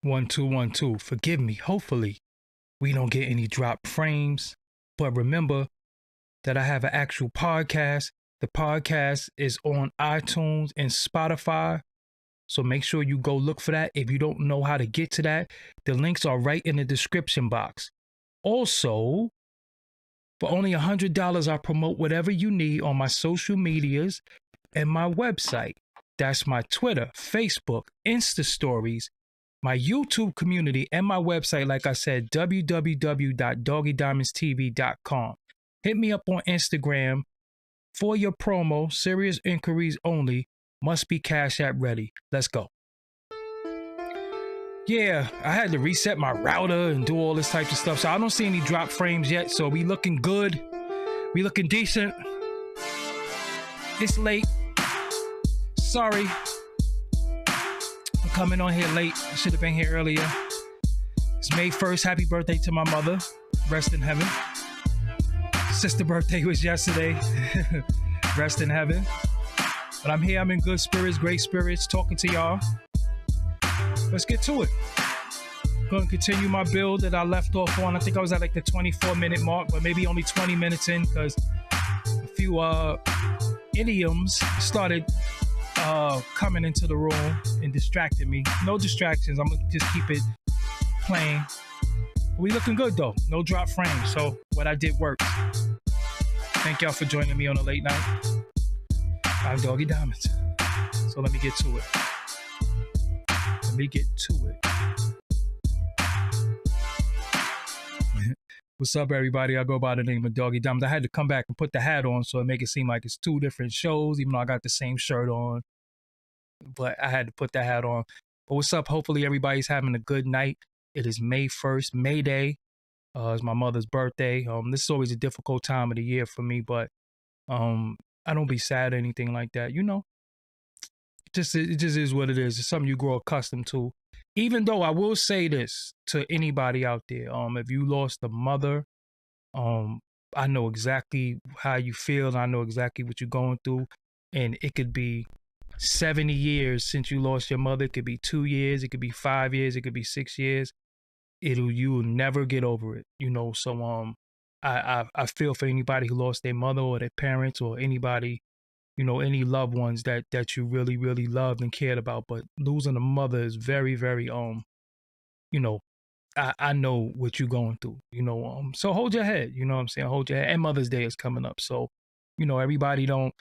1 2 1 2. Forgive me. Hopefully, we don't get any drop frames. But remember that I have an actual podcast. The podcast is on iTunes and Spotify. So make sure you go look for that. If you don't know how to get to that, the links are right in the description box. Also, for only $100, I promote whatever you need on my social medias and my website. That's my Twitter, Facebook, Insta stories, my YouTube community, and my website, like I said, www.doggiediamondstv.com. Hit me up on Instagram for your promo. Serious inquiries only. Must be Cash App ready. Let's go. Yeah, I had to reset my router and do all this type of stuff. So I don't see any drop frames yet. So we looking good. We looking decent. It's late. Sorry. I'm coming on here late. I should have been here earlier. It's May 1st. Happy birthday to my mother. Rest in heaven. Sister birthday was yesterday. Rest in heaven. But I'm here. I'm in good spirits, great spirits, talking to y'all. Let's get to it. I'm going to continue my build that I left off on. I think I was at like the 24-minute mark, but maybe only 20 minutes in because a few idioms started coming into the room and distracted me. No distractions. I'm going to just keep it plain. We looking good though. No drop frames. So what I did worked. Thank y'all for joining me on a late night. I'm Doggie Diamonds. So let me get to it. What's up, everybody? I go by the name of Doggie Diamonds. I had to come back and put the hat on so it make it seem like it's two different shows, even though I got the same shirt on. But I had to put the hat on. But what's up? Hopefully everybody's having a good night. It is May 1st, May Day. It's my mother's birthday. This is always a difficult time of the year for me, but I don't be sad or anything like that. You know, it just is what it is. It's something you grow accustomed to. Even though I will say this to anybody out there, if you lost a mother, I know exactly how you feel. I know exactly what you're going through. And it could be 70 years since you lost your mother. It could be 2 years. It could be 5 years. It could be 6 years. You will never get over it. You know, so I feel for anybody who lost their mother or their parents or anybody, you know, any loved ones that you really, really loved and cared about. But losing a mother is very, very, you know, I know what you're going through, you know, so hold your head, you know what I'm saying? Hold your head. And Mother's Day is coming up. So, you know, everybody don't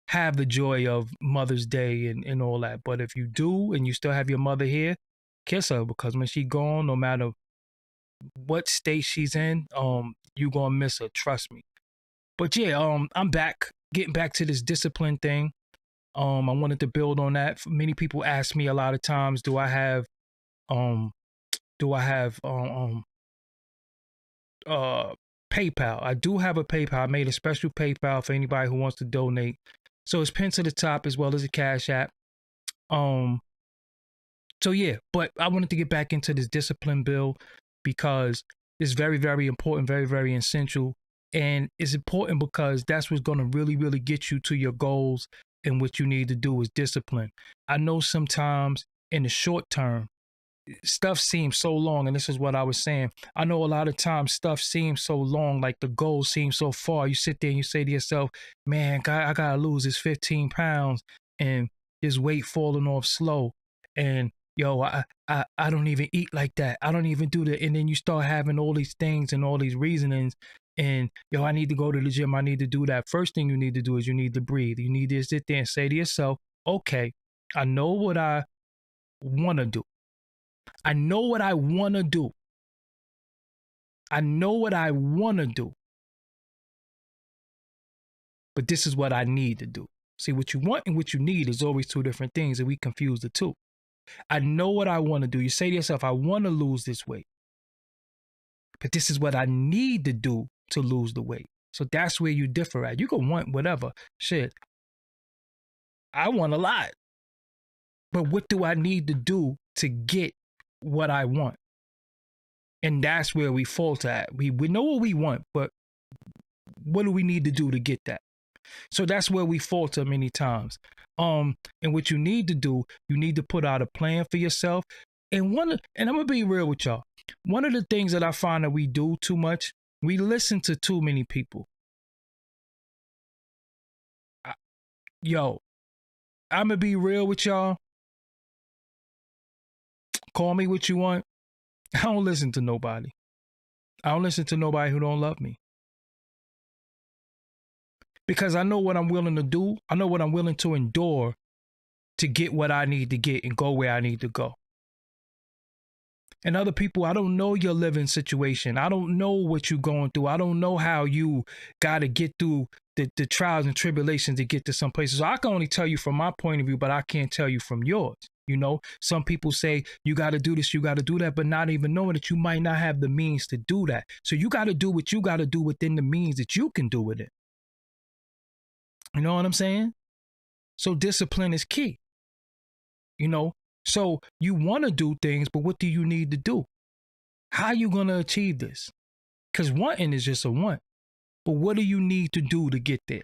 have the joy of Mother's Day and all that. But if you do and you still have your mother here, kiss her, because when she's gone, no matter what state she's in, you gonna miss her, trust me. But yeah, I'm back, getting back to this discipline thing. I wanted to build on that. Many people ask me a lot of times, do I have PayPal? I do have a PayPal. I made a special PayPal for anybody who wants to donate. So it's pinned to the top as well as a Cash App. So yeah, but I wanted to get back into this discipline bill because it's very, very important, very, very essential. And it's important because that's what's going to really, really get you to your goals. And what you need to do is discipline. I know sometimes in the short term, stuff seems so long. And this is what I was saying. I know a lot of times stuff seems so long, like the goal seems so far. You sit there and you say to yourself, man, I got to lose this 15 pounds and this weight falling off slow. And yo, I don't even eat like that. I don't even do that. And then you start having all these things and all these reasonings. And yo, I need to go to the gym. I need to do that. First thing you need to do is you need to breathe. You need to sit there and say to yourself, okay, I know what I want to do. I know what I want to do. I know what I want to do. But this is what I need to do. See, what you want and what you need is always two different things, and we confuse the two. I know what I want to do. You say to yourself, I want to lose this weight. But this is what I need to do to lose the weight. So that's where you differ at. You can want whatever. Shit. I want a lot. But what do I need to do to get what I want? And that's where we falter at. We know what we want, but what do we need to do to get that? So that's where we falter many times. And what you need to do, you need to put out a plan for yourself. And I'm gonna be real with y'all. One of the things that I find that we do too much, we listen to too many people. Yo, I'm gonna be real with y'all. Call me what you want. I don't listen to nobody. I don't listen to nobody who don't love me. Because I know what I'm willing to do. I know what I'm willing to endure to get what I need to get and go where I need to go. And other people, I don't know your living situation. I don't know what you're going through. I don't know how you got to get through the trials and tribulations to get to some places. So I can only tell you from my point of view, but I can't tell you from yours. You know, some people say you got to do this, you got to do that, but not even knowing that you might not have the means to do that. So you got to do what you got to do within the means that you can do with it. You know what I'm saying? So discipline is key. You know, so you want to do things, but what do you need to do? How are you going to achieve this? Because wanting is just a want. But what do you need to do to get there?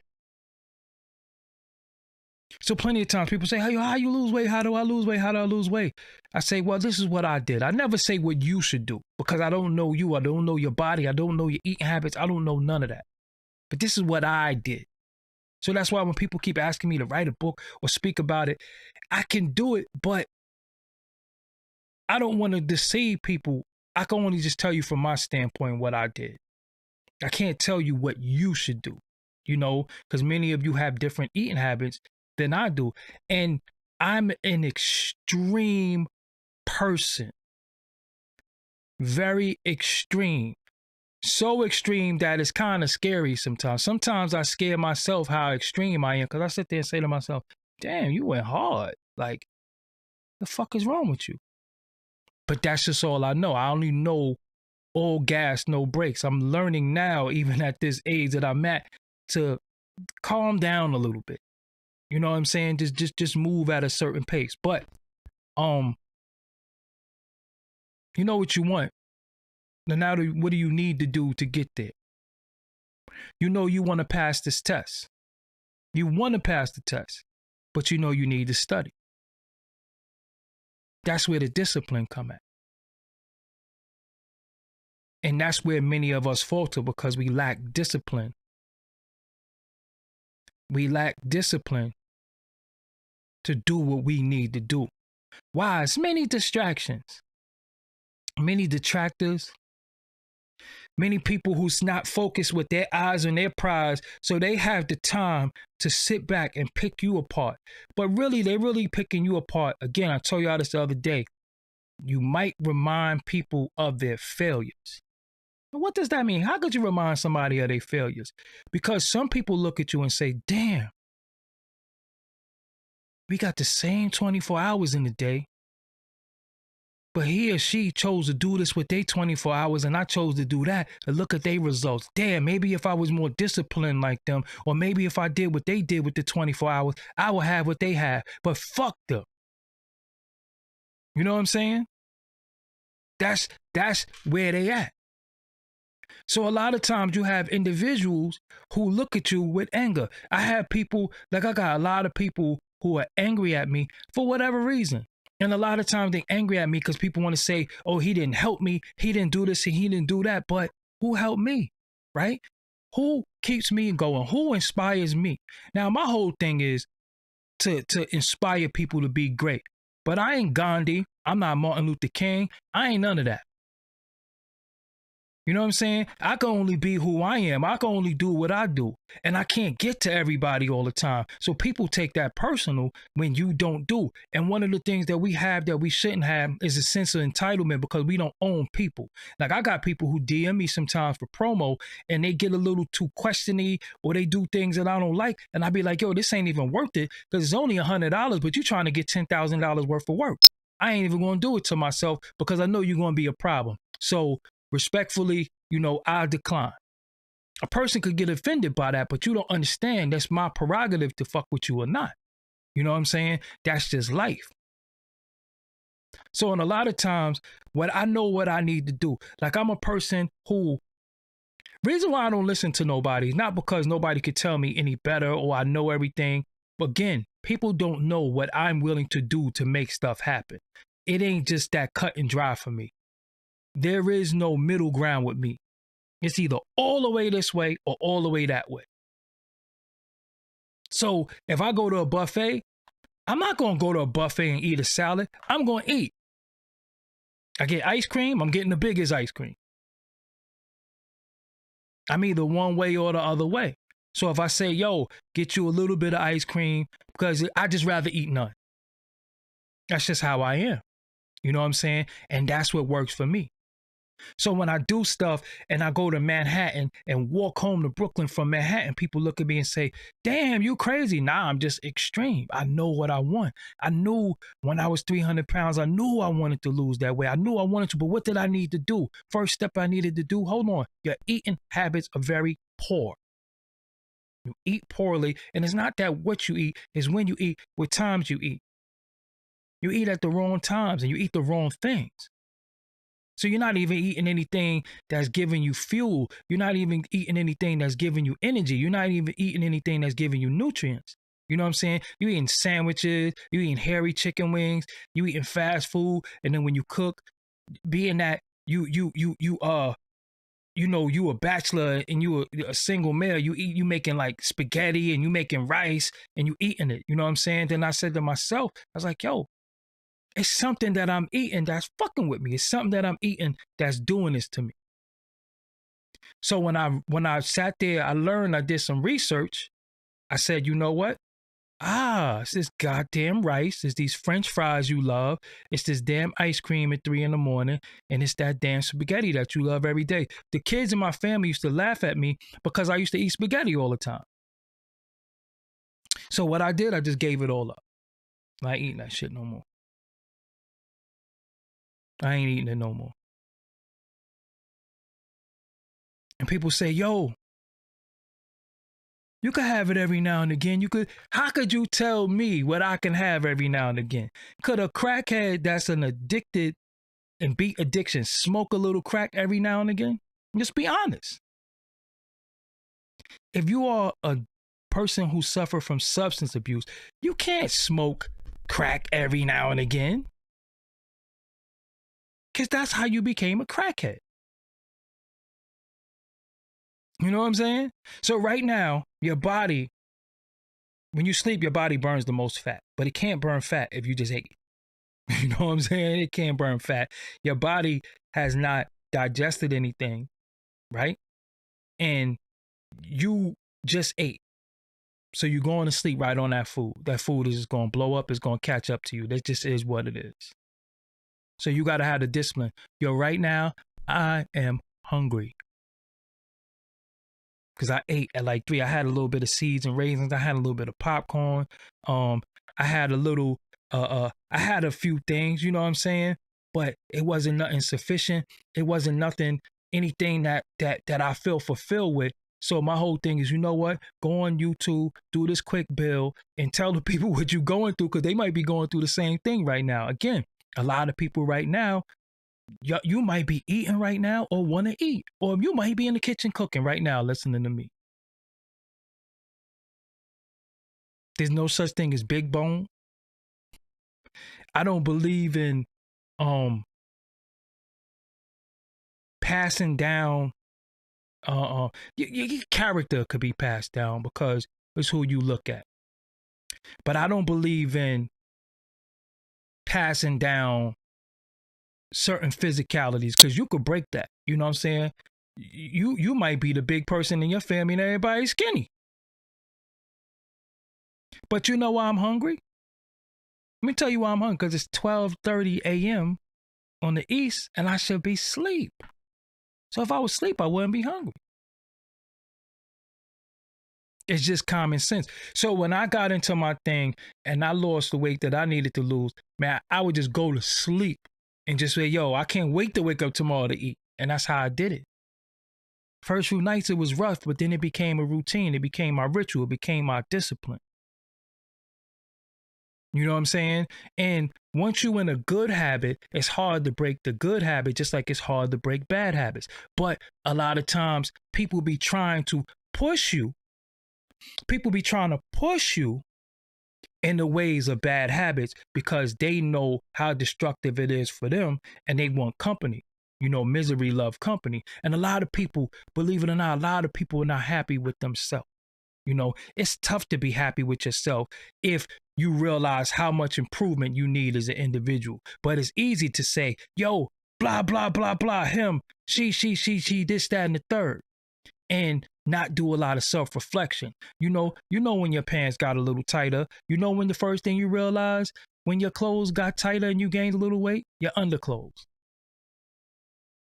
So plenty of times people say, hey, how you lose weight? How do I lose weight? How do I lose weight? I say, well, this is what I did. I never say what you should do because I don't know you. I don't know your body. I don't know your eating habits. I don't know none of that. But this is what I did. So that's why when people keep asking me to write a book or speak about it, I can do it, but I don't want to deceive people. I can only just tell you from my standpoint what I did. I can't tell you what you should do, you know, because many of you have different eating habits than I do. And I'm an extreme person, very extreme. So extreme that it's kind of scary sometimes. Sometimes I scare myself how extreme I am because I sit there and say to myself, damn, you went hard. Like, the fuck is wrong with you? But that's just all I know. I only know all gas, no brakes. I'm learning now, even at this age that I'm at, to calm down a little bit. You know what I'm saying? Just move at a certain pace. But you know what you want. Now what do you need to do to get there? You know you want to pass this test. You want to pass the test, but you know you need to study. That's where the discipline come at. And that's where many of us falter because we lack discipline. We lack discipline to do what we need to do. Why? It's many distractions, many detractors, many people who's not focused with their eyes on their prize, so they have the time to sit back and pick you apart. But really, they're really picking you apart. Again, I told y'all this the other day. You might remind people of their failures. What does that mean? How could you remind somebody of their failures? Because some people look at you and say, damn, we got the same 24 hours in the day, but he or she chose to do this with their 24 hours and I chose to do that and look at their results. Damn, maybe if I was more disciplined like them, or maybe if I did what they did with the 24 hours, I would have what they have. But fuck them. You know what I'm saying? That's where they at. So a lot of times you have individuals who look at you with anger. I have people, like I got a lot of people who are angry at me for whatever reason. And a lot of times they're angry at me because people want to say, oh, he didn't help me. He didn't do this and he didn't do that. But who helped me, right? Who keeps me going? Who inspires me? Now, my whole thing is to inspire people to be great. But I ain't Gandhi. I'm not Martin Luther King. I ain't none of that. You know what I'm saying? I can only be who I am. I can only do what I do. And I can't get to everybody all the time. So people take that personal when you don't do. And one of the things that we have that we shouldn't have is a sense of entitlement because we don't own people. Like I got people who DM me sometimes for promo and they get a little too questiony or they do things that I don't like. And I be like, yo, this ain't even worth it because it's only $100, but you're trying to get $10,000 worth of work. I ain't even going to do it to myself because I know you're going to be a problem. So respectfully, you know, I decline. A person could get offended by that, but you don't understand that's my prerogative to fuck with you or not. You know what I'm saying? That's just life. So in a lot of times, what I know what I need to do, like I'm a person who, reason why I don't listen to nobody is not because nobody could tell me any better or I know everything. But again, people don't know what I'm willing to do to make stuff happen. it ain't just that cut and dry for me. There is no middle ground with me. It's either all the way this way or all the way that way. So if I go to a buffet, I'm not going to go to a buffet and eat a salad. I'm going to eat. I get ice cream, I'm getting the biggest ice cream. I'm either one way or the other way. So if I say, yo, get you a little bit of ice cream, because I just rather eat none. That's just how I am. You know what I'm saying? And that's what works for me. So when I do stuff and I go to Manhattan and walk home to Brooklyn from Manhattan, people look at me and say, damn, you crazy. Nah, I'm just extreme. I know what I want. I knew when I was 300 pounds, I knew I wanted to lose that way. I knew I wanted to, but what did I need to do? First step I needed to do, hold on. Your eating habits are very poor. You eat poorly, and it's not that what you eat, is when you eat, what times you eat. You eat at the wrong times and you eat the wrong things. So you're not even eating anything that's giving you fuel. You're not even eating anything that's giving you energy. You're not even eating anything that's giving you nutrients. You know what I'm saying? You eating sandwiches, you eating hairy chicken wings, you eating fast food, and then when you cook, being that you a bachelor and you a single male, you making like spaghetti and you making rice and you eating it. You know what I'm saying? Then I said to myself, I was like, yo, it's something that I'm eating that's fucking with me. It's something that I'm eating that's doing this to me. So when I sat there, I learned, I did some research. I said, you know what? It's this goddamn rice. It's these French fries you love. It's this damn ice cream at 3 a.m. And it's that damn spaghetti that you love every day. The kids in my family used to laugh at me because I used to eat spaghetti all the time. So what I did, I just gave it all up. I ain't eating that shit no more. I ain't eating it no more. And people say, yo, you could have it every now and again. How could you tell me what I can have every now and again? Could a crackhead that's an addicted and beat addiction smoke a little crack every now and again? Just be honest. If you are a person who suffers from substance abuse, you can't smoke crack every now and again. Because that's how you became a crackhead. You know what I'm saying? So right now, your body, when you sleep, your body burns the most fat, but it can't burn fat if you just ate. You know what I'm saying? It can't burn fat. Your body has not digested anything, right? And you just ate. So you're going to sleep right on that food. That food is just going to blow up. It's going to catch up to you. That just is what it is. So you got to have the discipline. Yo, right now, I am hungry. Because I ate at like 3. I had a little bit of seeds and raisins. I had a little bit of popcorn. I had a little, I had a few things, you know what I'm saying? But it wasn't nothing sufficient. It wasn't anything that I feel fulfilled with. So my whole thing is, you know what? Go on YouTube, do this quick bill, and tell the people what you're going through, because they might be going through the same thing right now. Again, a lot of people right now, you might be eating right now or want to eat, or you might be in the kitchen cooking right now listening to me. There's no such thing as big bone. I don't believe in passing down. Your character could be passed down because it's who you look at. But I don't believe in passing down certain physicalities, because you could break that. You know what I'm saying? You might be the big person in your family and everybody's skinny. But you know why I'm hungry? Let me tell you why I'm hungry. Because it's 12:30 a.m. on the east and I should be asleep. So if I was asleep, I wouldn't be hungry. It's just common sense. So when I got into my thing and I lost the weight that I needed to lose, man, I would just go to sleep and just say, yo, I can't wait to wake up tomorrow to eat. And that's how I did it. First few nights it was rough, but then it became a routine. It became my ritual. It became my discipline. You know what I'm saying? And once you're in a good habit, it's hard to break the good habit, just like it's hard to break bad habits. But a lot of times people be trying to push you. People be trying to push you in the ways of bad habits because they know how destructive it is for them and they want company. Misery love company. And a lot of people, believe it or not, a lot of people are not happy with themselves. It's tough to be happy with yourself if you realize how much improvement you need as an individual. But it's easy to say, yo, blah, blah, blah, blah, him, she, this, that, and the third, and not do a lot of self-reflection. You know when your pants got a little tighter. When the first thing you realize when your clothes got tighter and you gained a little weight? Your underclothes.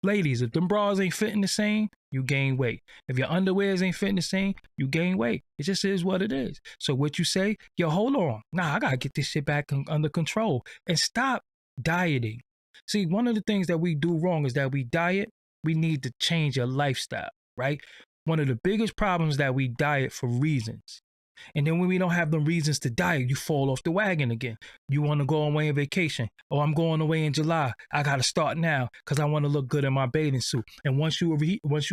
Ladies, if them bras ain't fitting the same, you gain weight. If your underwears ain't fitting the same, you gain weight. It just is what it is. So what you say, yo, hold on. Nah, I got to get this shit back under control and stop dieting. See, one of the things that we do wrong is that we diet. We need to change your lifestyle, right? One of the biggest problems that we diet for reasons. And then when we don't have the reasons to diet, you fall off the wagon again. You want to go away on vacation. Oh, I'm going away in July. I got to start now because I want to look good in my bathing suit. And once you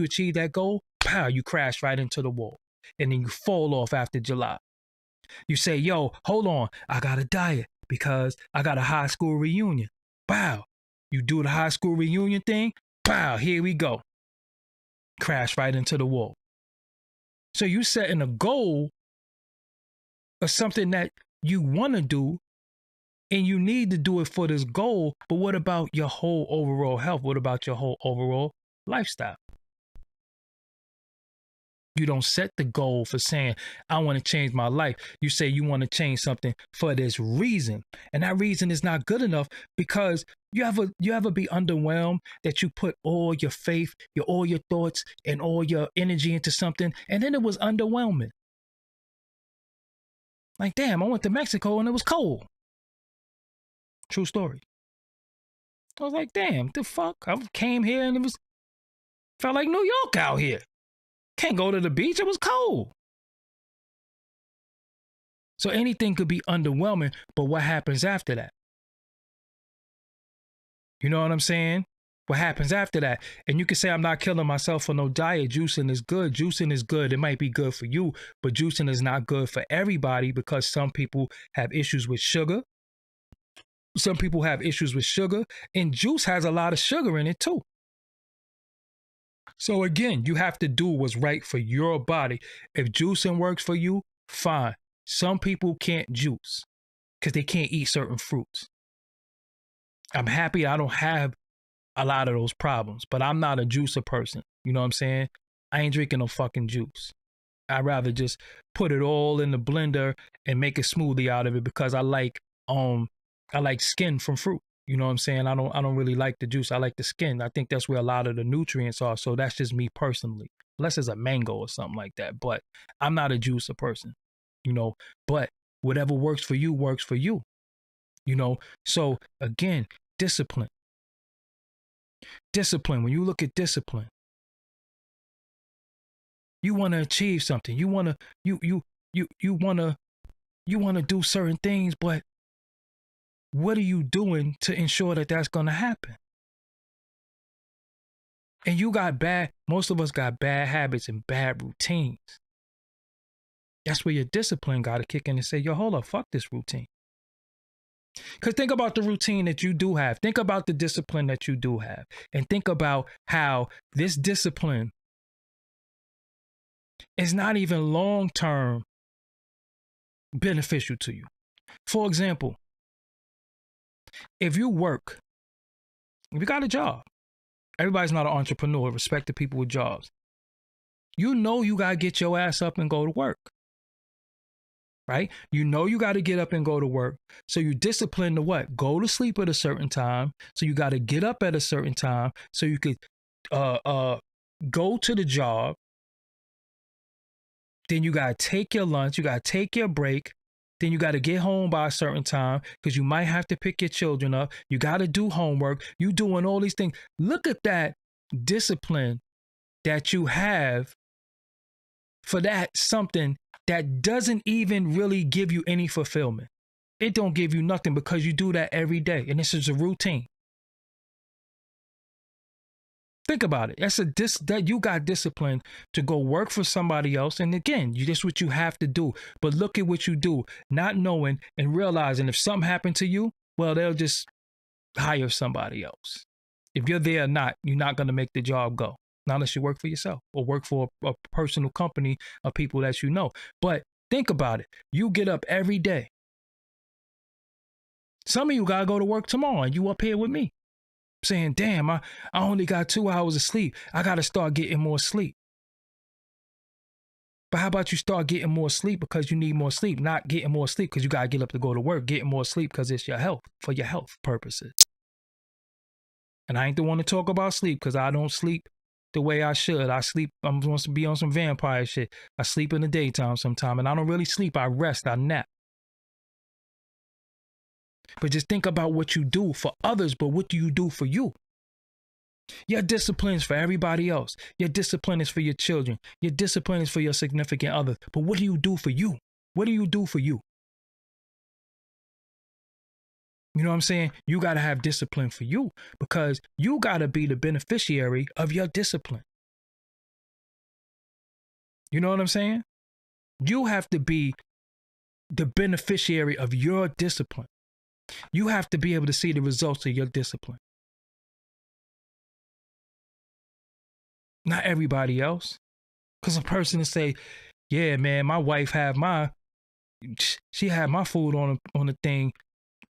achieve that goal, pow, you crash right into the wall. And then you fall off after July. You say, yo, hold on. I got to diet because I got a high school reunion. Pow. You do the high school reunion thing. Pow, here we go. Crash right into the wall. So you setting a goal or something that you want to do and you need to do it for this goal, but what about your whole overall health? What about your whole overall lifestyle? You don't set the goal for saying, I want to change my life. You say you want to change something for this reason. And that reason is not good enough because you ever be underwhelmed that you put all your faith, all your thoughts and all your energy into something and then it was underwhelming. Like, damn, I went to Mexico and it was cold. True story. I was like, damn, the fuck? I came here and it felt like New York out here. Can't go to the beach. It was cold. So anything could be underwhelming, but what happens after that? You know what I'm saying? What happens after that? And you can say, I'm not killing myself for no diet. Juicing is good. Juicing is good. It might be good for you, but juicing is not good for everybody because some people have issues with sugar. Some people have issues with sugar, and juice has a lot of sugar in it too. So again, you have to do what's right for your body. If juicing works for you, fine. Some people can't juice because they can't eat certain fruits. I'm happy I don't have a lot of those problems, but I'm not a juicer person. You know what I'm saying? I ain't drinking no fucking juice. I'd rather just put it all in the blender and make a smoothie out of it because I like skin from fruit. You know what I'm saying? I don't really like the juice. I like the skin. I think that's where a lot of the nutrients are. So that's just me personally. Unless it's a mango or something like that. But I'm not a juicer person, but whatever works for you works for you, So again, discipline. Discipline. When you look at discipline, you want to achieve something. You want to do certain things, but what are you doing to ensure that that's going to happen? And most of us got bad habits and bad routines. That's where your discipline got to kick in and say, yo, hold up, fuck this routine. Because think about the routine that you do have. Think about the discipline that you do have. And think about how this discipline is not even long-term beneficial to you. For example, if you got a job, everybody's not an entrepreneur, respect the people with jobs. You got to get your ass up and go to work. Right? You got to get up and go to work. So you discipline to what? Go to sleep at a certain time. So you got to get up at a certain time so you could go to the job. Then you got to take your lunch. You got to take your break. Then you got to get home by a certain time because you might have to pick your children up. You got to do homework. You doing all these things. Look at that discipline that you have for that something that doesn't even really give you any fulfillment. It don't give you nothing because you do that every day. And this is a routine. Think about it. That you got discipline to go work for somebody else. And again, this what you have to do. But look at what you do, not knowing and realizing if something happened to you, well, they'll just hire somebody else. If you're there or not, you're not going to make the job go. Not unless you work for yourself or work for a personal company of people that you know. But think about it. You get up every day. Some of you got to go to work tomorrow and you up here with me saying, damn, I only got 2 hours of sleep. I got to start getting more sleep. But how about you start getting more sleep because you need more sleep, not getting more sleep because you got to get up to go to work, getting more sleep because it's your health, for your health purposes. And I ain't the one to talk about sleep because I don't sleep the way I should. I sleep, I'm supposed to be on some vampire shit. I sleep in the daytime sometime and I don't really sleep. I rest, I nap. But just think about what you do for others, but what do you do for you? Your discipline is for everybody else. Your discipline is for your children. Your discipline is for your significant other. But what do you do for you? What do you do for you? You know what I'm saying? You got to have discipline for you because you got to be the beneficiary of your discipline. You know what I'm saying? You have to be the beneficiary of your discipline. You have to be able to see the results of your discipline. Not everybody else. Because a person to say, yeah, man, my wife she had my food on the thing,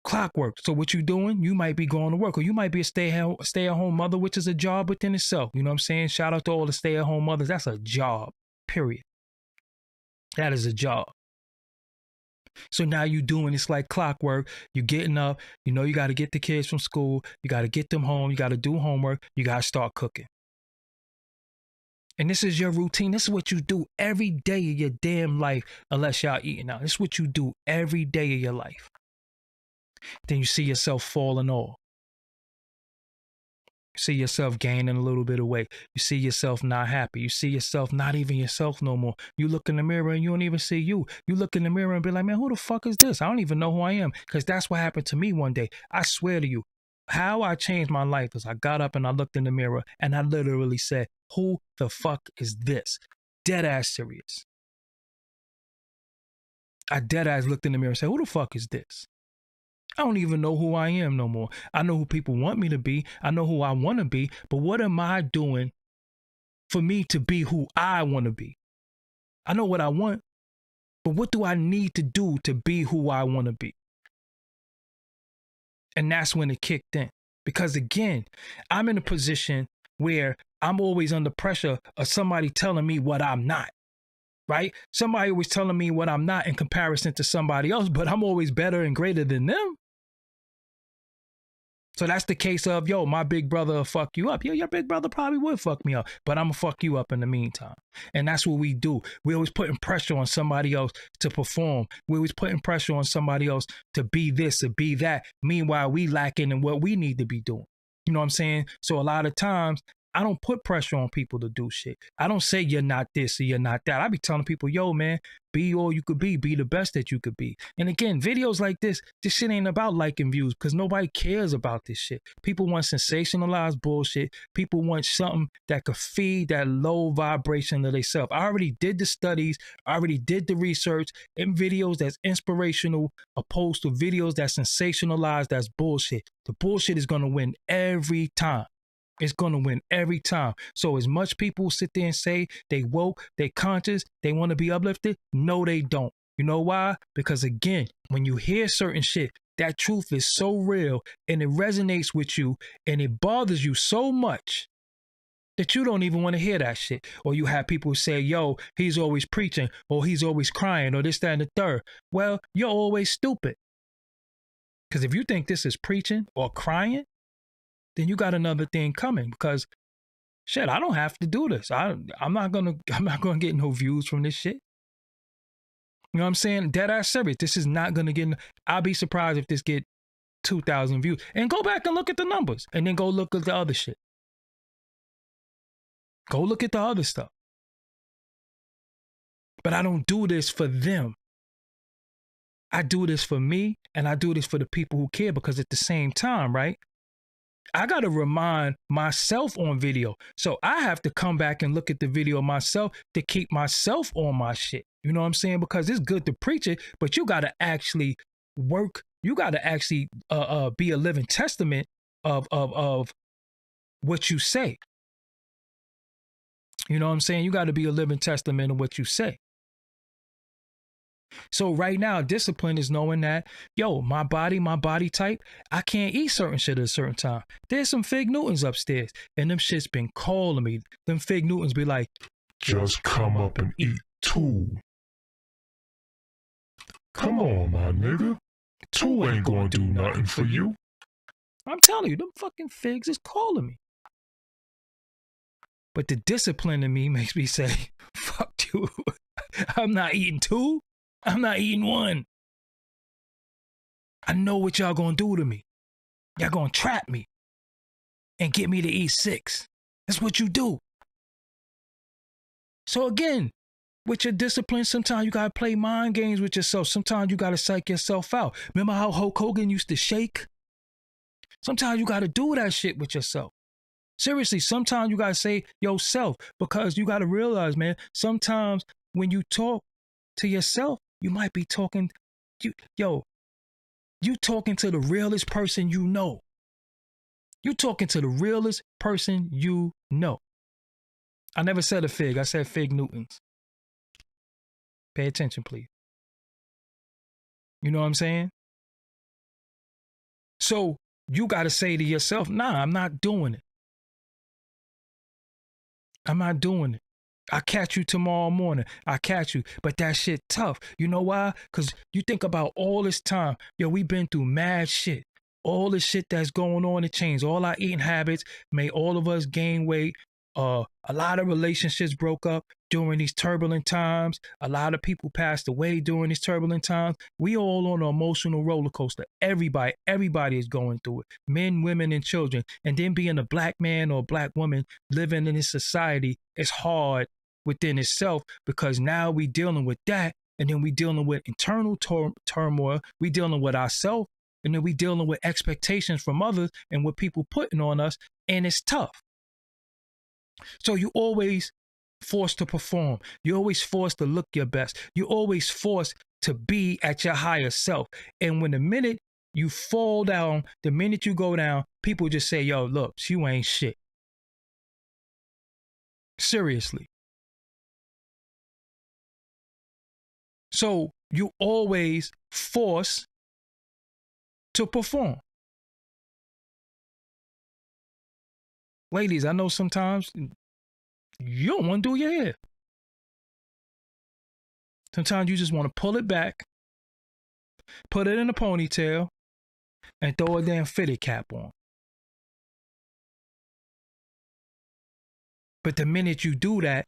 clockwork. So what you doing? You might be going to work, or you might be a stay-at-home mother, which is a job within itself. You know what I'm saying? Shout out to all the stay-at-home mothers. That's a job, period. That is a job. So now you doing it's like clockwork. You're getting up. You know you got to get the kids from school. You got to get them home. You got to do homework. You got to start cooking. And this is your routine. This is what you do every day of your damn life, unless y'all eating out. This is what you do every day of your life. Then you see yourself falling off. You see yourself gaining a little bit of weight. You see yourself not happy. You see yourself not even yourself no more. You look in the mirror and you don't even see you. You look in the mirror and be like, man, who the fuck is this? I don't even know who I am. Because that's what happened to me one day. I swear to you, how I changed my life is I got up and I looked in the mirror and I literally said, who the fuck is this? Dead ass serious. I dead ass looked in the mirror and said, who the fuck is this? I don't even know who I am no more. I know who people want me to be. I know who I want to be. But what am I doing for me to be who I want to be? I know what I want, but what do I need to do to be who I want to be? And that's when it kicked in. Because again, I'm in a position where I'm always under pressure of somebody telling me what I'm not. Right? Somebody always telling me what I'm not in comparison to somebody else, but I'm always better and greater than them. So that's the case of, yo, my big brother will fuck you up. Yeah, your big brother probably would fuck me up, but I'm going to fuck you up in the meantime. And that's what we do. We're always putting pressure on somebody else to perform. We're always putting pressure on somebody else to be this or be that. Meanwhile, we lacking in what we need to be doing. You know what I'm saying? So a lot of times, I don't put pressure on people to do shit. I don't say you're not this or you're not that. I be telling people, yo, man, be all you could be the best that you could be. And again, videos like this shit ain't about liking views because nobody cares about this shit. People want sensationalized bullshit. People want something that could feed that low vibration of themselves. I already did the studies. I already did the research in videos that's inspirational opposed to videos that's sensationalized, that's bullshit. The bullshit is going to win every time. It's going to win every time. So as much people sit there and say they woke, they conscious, they want to be uplifted. No, they don't. You know why? Because again, when you hear certain shit, that truth is so real and it resonates with you and it bothers you so much that you don't even want to hear that shit. Or you have people say, yo, he's always preaching or he's always crying or this, that, and the third. Well, you're always stupid. Because if you think this is preaching or crying, then you got another thing coming because shit, I don't have to do this. I'm not gonna get no views from this shit. You know what I'm saying? Dead ass serious. This is not gonna get. I'll be surprised if this get 2,000 views. And go back and look at the numbers, and then go look at the other shit. Go look at the other stuff. But I don't do this for them. I do this for me, and I do this for the people who care because at the same time, right? I got to remind myself on video. So I have to come back and look at the video myself to keep myself on my shit. You know what I'm saying? Because it's good to preach it, but you got to actually work. You got to actually be a living testament of what you say. You know what I'm saying? You got to be a living testament of what you say. So right now, discipline is knowing that, yo, my body type, I can't eat certain shit at a certain time. There's some Fig Newtons upstairs, and them shit's been calling me. Them Fig Newtons be like, just come up and eat too. Come on, my nigga. Two ain't gonna do nothing for you. I'm telling you, them fucking figs is calling me. But the discipline in me makes me say, fuck you. I'm not eating two. I'm not eating one. I know what y'all gonna do to me. Y'all gonna trap me and get me to eat six. That's what you do. So again, with your discipline, sometimes you gotta play mind games with yourself. Sometimes you gotta psych yourself out. Remember how Hulk Hogan used to shake? Sometimes you gotta do that shit with yourself. Seriously, sometimes you gotta say yourself, because you gotta realize, man, sometimes when you talk to yourself, you might be talking, you talking to the realest person you know. You talking to the realest person you know. I never said a fig, I said Fig Newtons. Pay attention, please. You know what I'm saying? So you got to say to yourself, nah, I'm not doing it. I'm not doing it. I catch you tomorrow morning. I catch you. But that shit tough. You know why? Because you think about all this time. Yo, we been through mad shit. All the shit that's going on, it changed. All our eating habits made all of us gain weight. A lot of relationships broke up during these turbulent times. A lot of people passed away during these turbulent times. We all on an emotional roller coaster. Everybody is going through it. Men, women, and children. And then being a black man or a black woman living in this society is hard within itself, because now we dealing with that, and then we dealing with internal turmoil. We dealing with ourselves, and then we dealing with expectations from others and what people putting on us, and it's tough. So you always forced to perform. You're always forced to look your best. You're always forced to be at your higher self. And when the minute you fall down, the minute you go down, people just say, yo, look, you ain't shit. Seriously. So you always forced to perform. Ladies, I know sometimes you don't want to do your hair. Sometimes you just want to pull it back, put it in a ponytail, and throw a damn fitted cap on. But the minute you do that,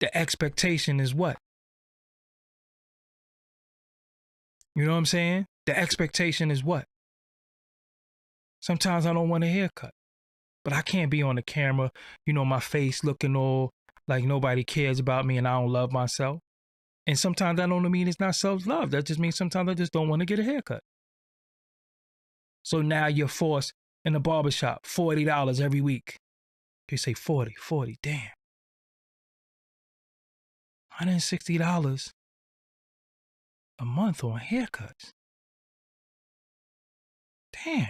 the expectation is what? You know what I'm saying? The expectation is what? Sometimes I don't want a haircut, but I can't be on the camera, my face looking all like nobody cares about me and I don't love myself. And sometimes that don't mean it's not self-love. That just means sometimes I just don't want to get a haircut. So now you're forced in the barbershop, $40 every week. You say 40, damn. $160 a month on haircuts. Damn.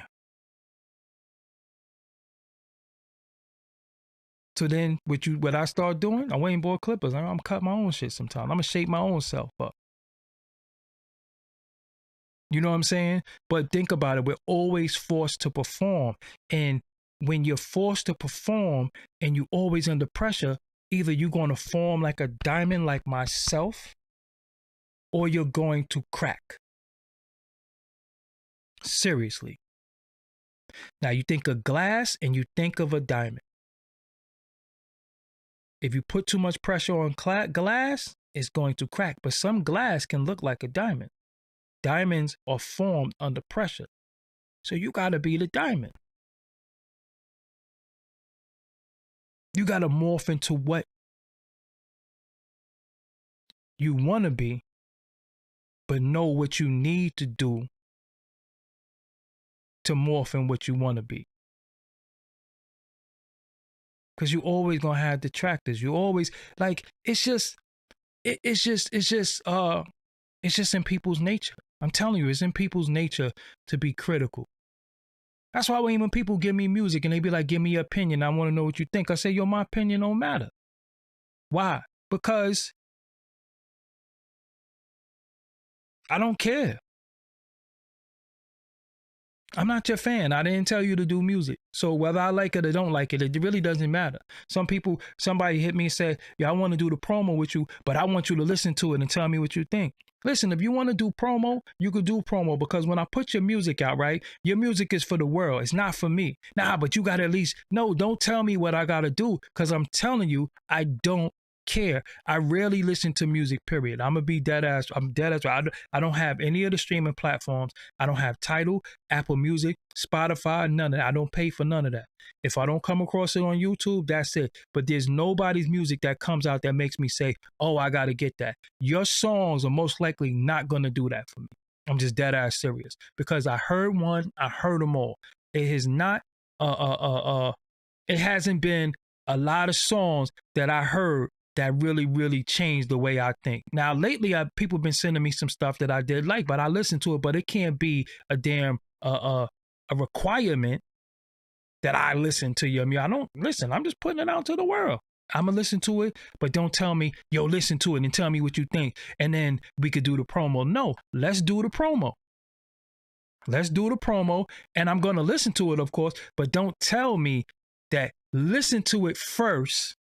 So then what I start doing, I went and bought clippers. I'm cut my own shit sometimes. I'm gonna shape my own self up. You know what I'm saying? But think about it. We're always forced to perform. And when you're forced to perform and you're always under pressure, either you're going to form like a diamond like myself, or you're going to crack. Seriously. Now you think of glass and you think of a diamond. If you put too much pressure on glass, it's going to crack. But some glass can look like a diamond. Diamonds are formed under pressure. So you got to be the diamond. You got to morph into what you want to be, but know what you need to do to morph in what you want to be. Because you always gonna have detractors. You always like it's just in people's nature. I'm telling you, it's in people's nature to be critical. That's why when people give me music and they be like, give me your opinion, I want to know what you think. I say, yo, my opinion don't matter. Why? Because I don't care. I'm not your fan. I didn't tell you to do music. So whether I like it or don't like it, it really doesn't matter. Somebody hit me and said, yeah, I want to do the promo with you, but I want you to listen to it and tell me what you think. Listen, if you want to do promo, you could do promo, because when I put your music out, right, your music is for the world. It's not for me. Nah, but you got to at least, no, don't tell me what I got to do, because I'm telling you, I don't care. I rarely listen to music, period. I'm gonna be dead ass. I'm dead ass. I don't have any of the streaming platforms. I don't have Tidal, Apple Music, Spotify, none of that. I don't pay for none of that. If I don't come across it on YouTube, that's it. But there's nobody's music that comes out that makes me say, oh, I gotta get that. Your songs are most likely not gonna do that for me. I'm just dead ass serious, because I heard one, I heard them all. It has not it hasn't been a lot of songs that I heard that really changed the way I think. Now, lately, people have been sending me some stuff that I did like, but I listened to it, but it can't be a damn a requirement that I listen to you. I mean, I don't listen. I'm just putting it out to the world. I'm going to listen to it, but don't tell me, yo, listen to it and tell me what you think, and then we could do the promo. No, let's do the promo. Let's do the promo, and I'm going to listen to it, of course, but don't tell me that listen to it first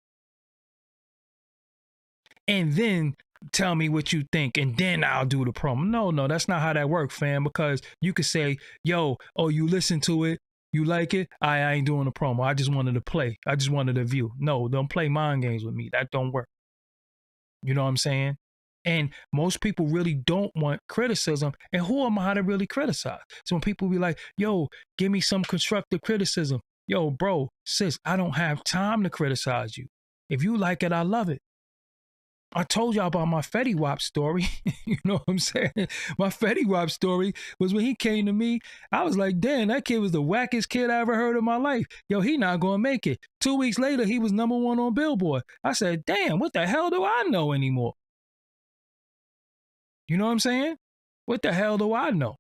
and then tell me what you think, and then I'll do the promo. No, that's not how that works, fam, because you could say, yo, oh, you listen to it, you like it, I ain't doing the promo. I just wanted to play. I just wanted to view. No, don't play mind games with me. That don't work. You know what I'm saying? And most people really don't want criticism. And who am I to really criticize? So when people be like, yo, give me some constructive criticism. Yo, bro, sis, I don't have time to criticize you. If you like it, I love it. I told y'all about my Fetty Wap story. You know what I'm saying? My Fetty Wap story was when he came to me. I was like, damn, that kid was the wackest kid I ever heard in my life. Yo, he not going to make it. 2 weeks later, he was #1 on Billboard. I said, damn, what the hell do I know anymore? You know what I'm saying? What the hell do I know?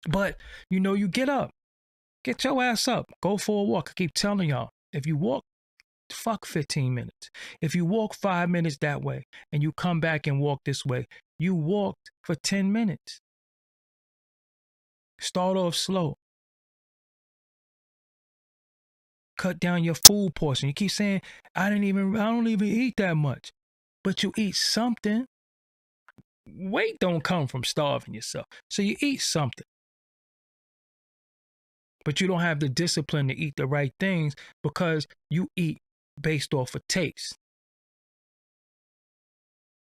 But, you know, you get up. Get your ass up. Go for a walk. I keep telling y'all, if you walk, fuck 15 minutes. If you walk 5 minutes that way and you come back and walk this way, you walked for 10 minutes. Start off slow. Cut down your food portion. You keep saying, I don't even eat that much. But you eat something. Weight don't come from starving yourself. So you eat something. But you don't have the discipline to eat the right things because you eat based off of taste.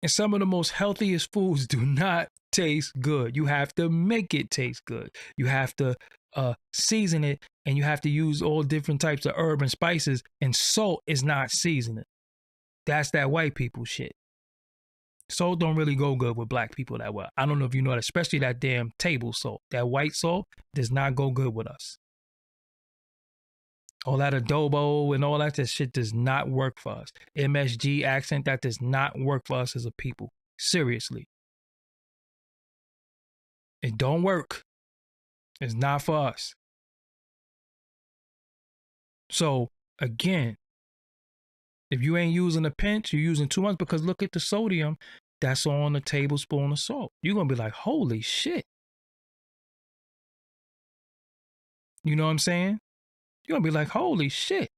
And some of the most healthiest foods do not taste good. You have to make it taste good. You have to season it, and you have to use all different types of herbs and spices, and salt is not seasoning. That's that white people shit. Salt don't really go good with black people that well. I don't know if you know that, especially that damn table salt. That white salt does not go good with us. All that adobo and all that shit does not work for us. MSG accent, that does not work for us as a people. Seriously. It don't work. It's not for us. So, again, if you ain't using a pinch, you're using too much, because look at the sodium that's on a tablespoon of salt. You're going to be like, holy shit. You know what I'm saying? You're going to be like, holy shit.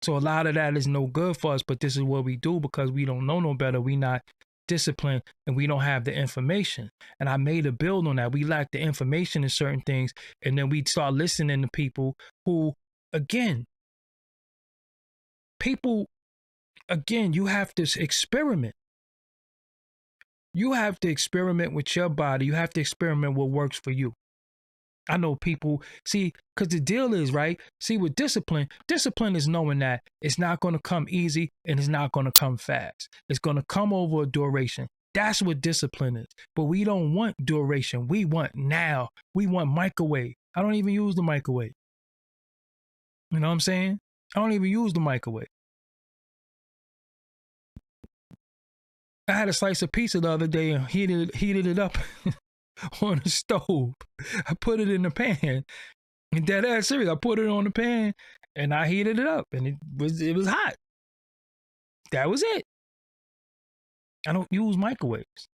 So a lot of that is no good for us, but this is what we do because we don't know no better. We not disciplined and we don't have the information. And I made a build on that. We lack the information in certain things. And then we start listening to people who, again, you have to experiment. You have to experiment with your body. You have to experiment what works for you. I know people, see, because the deal is, right? See, with discipline is knowing that it's not going to come easy and it's not going to come fast. It's going to come over a duration. That's what discipline is. But we don't want duration. We want now. We want microwave. I don't even use the microwave. You know what I'm saying? I don't even use the microwave. I had a slice of pizza the other day and heated it up on the stove. I put it in the pan. And dead ass serious. I put it on the pan and I heated it up and it was hot. That was it. I don't use microwaves.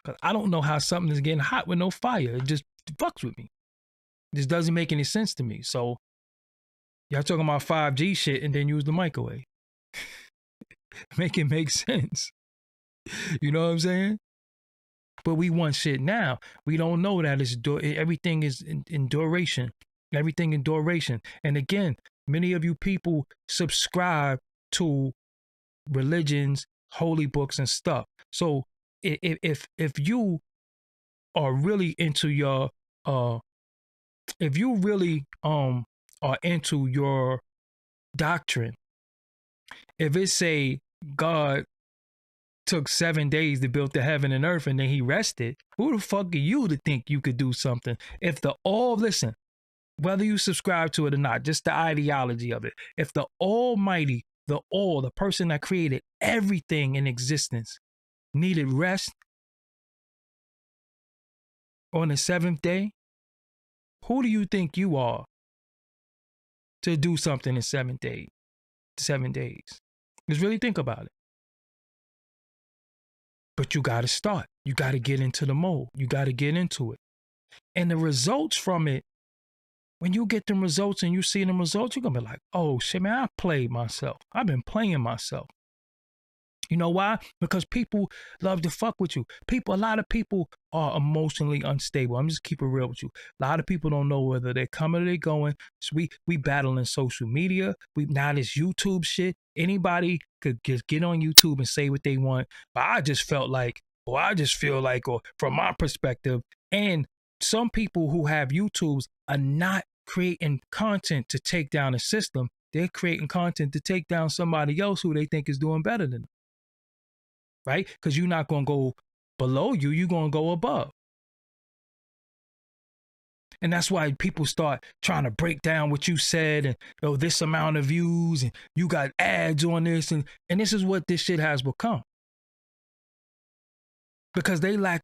Cause I don't know how something is getting hot with no fire. It just fucks with me. This doesn't make any sense to me. So y'all talking about 5G shit and then use the microwave. Make it make sense. You know what I'm saying? But we want shit now. We don't know that everything is in duration. Everything in duration. And again, many of you people subscribe to religions, holy books, and stuff. So if you are really into your if you really are into your doctrine, if it say God took 7 days to build the heaven and earth and then he rested, who the fuck are you to think you could do something? If listen, whether you subscribe to it or not, just the ideology of it, if the Almighty, the person that created everything in existence needed rest on the 7th day, who do you think you are to do something in 7 days? 7 days. Just really think about it. But you got to start. You got to get into the mode. You got to get into it. And the results from it, when you get them results and you see them results, you're going to be like, oh shit, man, I played myself. I've been playing myself. You know why? Because people love to fuck with you. A lot of people are emotionally unstable. I'm just keep it real with you. A lot of people don't know whether they're coming or they're going. So we battling social media. Now this YouTube shit. Anybody could just get on YouTube and say what they want. But I just felt like, or I just feel like, or from my perspective, and some people who have YouTubes are not creating content to take down a system. They're creating content to take down somebody else who they think is doing better than them. Right? Because you're not going to go below you, you're going to go above. And that's why people start trying to break down what you said and, oh, this amount of views and you got ads on this. And this is what this shit has become. Because they lack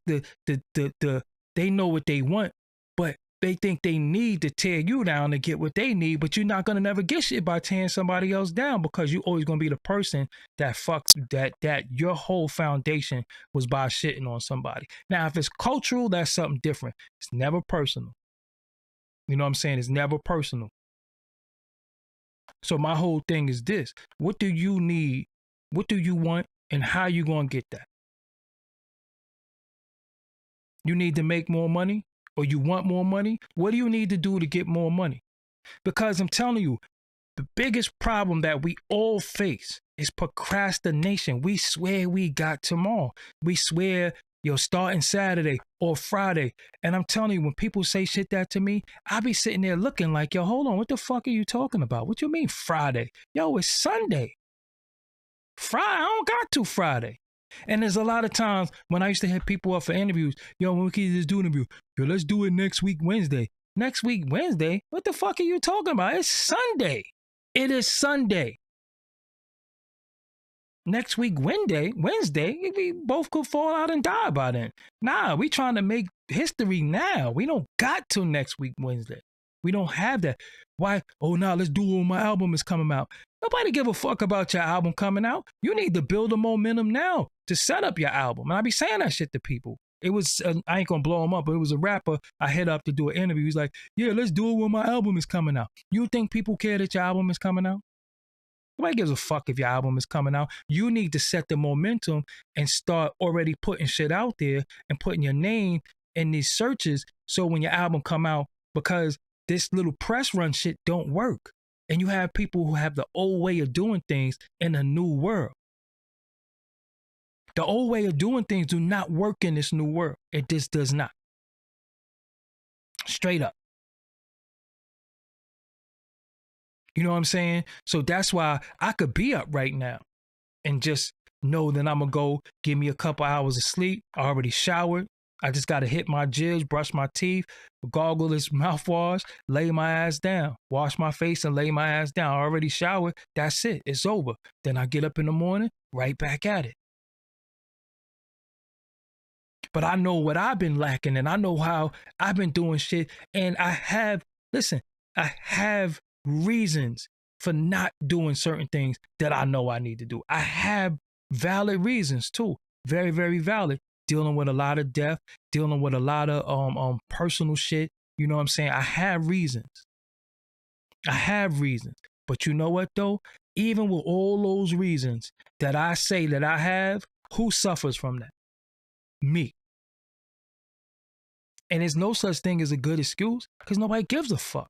they know what they want, but they think they need to tear you down to get what they need, but you're not going to never get shit by tearing somebody else down because you're always going to be the person that fucks that your whole foundation was by shitting on somebody. Now, if it's cultural, that's something different. It's never personal. You know what I'm saying? It's never personal. So my whole thing is this. What do you need? What do you want? And how you going to get that? You need to make more money? Or you want more money? What do you need to do to get more money? Because I'm telling you, the biggest problem that we all face is procrastination. We swear we got tomorrow. We swear you're starting Saturday or Friday. And I'm telling you, when people say shit that to me, I be sitting there looking like, yo, hold on, what the fuck are you talking about? What you mean Friday? Yo, it's Sunday. Friday, I don't got to Friday. And there's a lot of times when I used to hit people up for interviews, yo, when we can just do an interview, yo, let's do it next week, Wednesday. Next week, Wednesday? What the fuck are you talking about? It's Sunday. It is Sunday. Next week, Wednesday, we both could fall out and die by then. Nah, we trying to make history now. We don't got till next week, Wednesday. We don't have that. Why? Oh, no, let's do it when my album is coming out. Nobody give a fuck about your album coming out. You need to build a momentum now to set up your album. And I be saying that shit to people. It was, I ain't gonna blow him up, but it was a rapper I hit up to do an interview. He's like, yeah, let's do it when my album is coming out. You think people care that your album is coming out? Nobody gives a fuck if your album is coming out. You need to set the momentum and start already putting shit out there and putting your name in these searches so when your album come out, because this little press run shit don't work. And you have people who have the old way of doing things in a new world. The old way of doing things do not work in this new world. It just does not. Straight up. You know what I'm saying? So that's why I could be up right now and just know that I'm going to go give me a couple hours of sleep. I already showered. I just got to hit my jibs, brush my teeth, gargle this mouthwash, lay my ass down, wash my face and lay my ass down. I already showered. That's it. It's over. Then I get up in the morning, right back at it. But I know what I've been lacking, and I know how I've been doing shit. And I have reasons for not doing certain things that I know I need to do. I have valid reasons too. Very, very valid. Dealing with a lot of death, dealing with a lot of personal shit. You know what I'm saying? I have reasons. But you know what though? Even with all those reasons that I say that I have, who suffers from that? Me. And there's no such thing as a good excuse because nobody gives a fuck.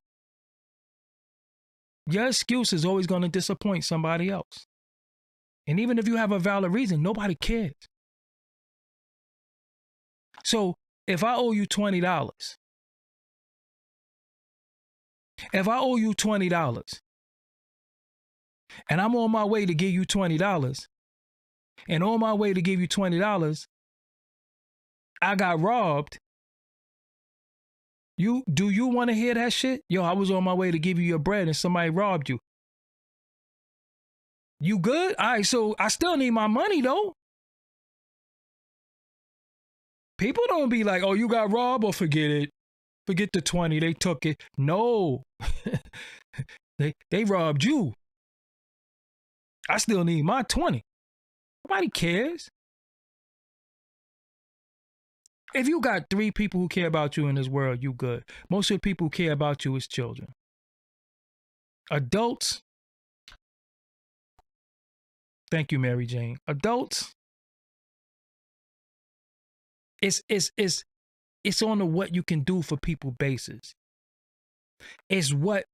Your excuse is always going to disappoint somebody else. And even if you have a valid reason, nobody cares. So if I owe you $20, and I'm on my way to give you $20, and on my way to give you $20, I got robbed. Do you want to hear that shit? Yo, I was on my way to give you your bread and somebody robbed you. You good? All right, so I still need my money though. People don't be like, oh, you got robbed or forget it. Forget the 20, they took it. No, they robbed you. I still need my 20. Nobody cares. If you got 3 people who care about you in this world, you good. Most of the people who care about you is children. Adults, thank you, Mary Jane. Adults, it's on the what you can do for people basis. It's what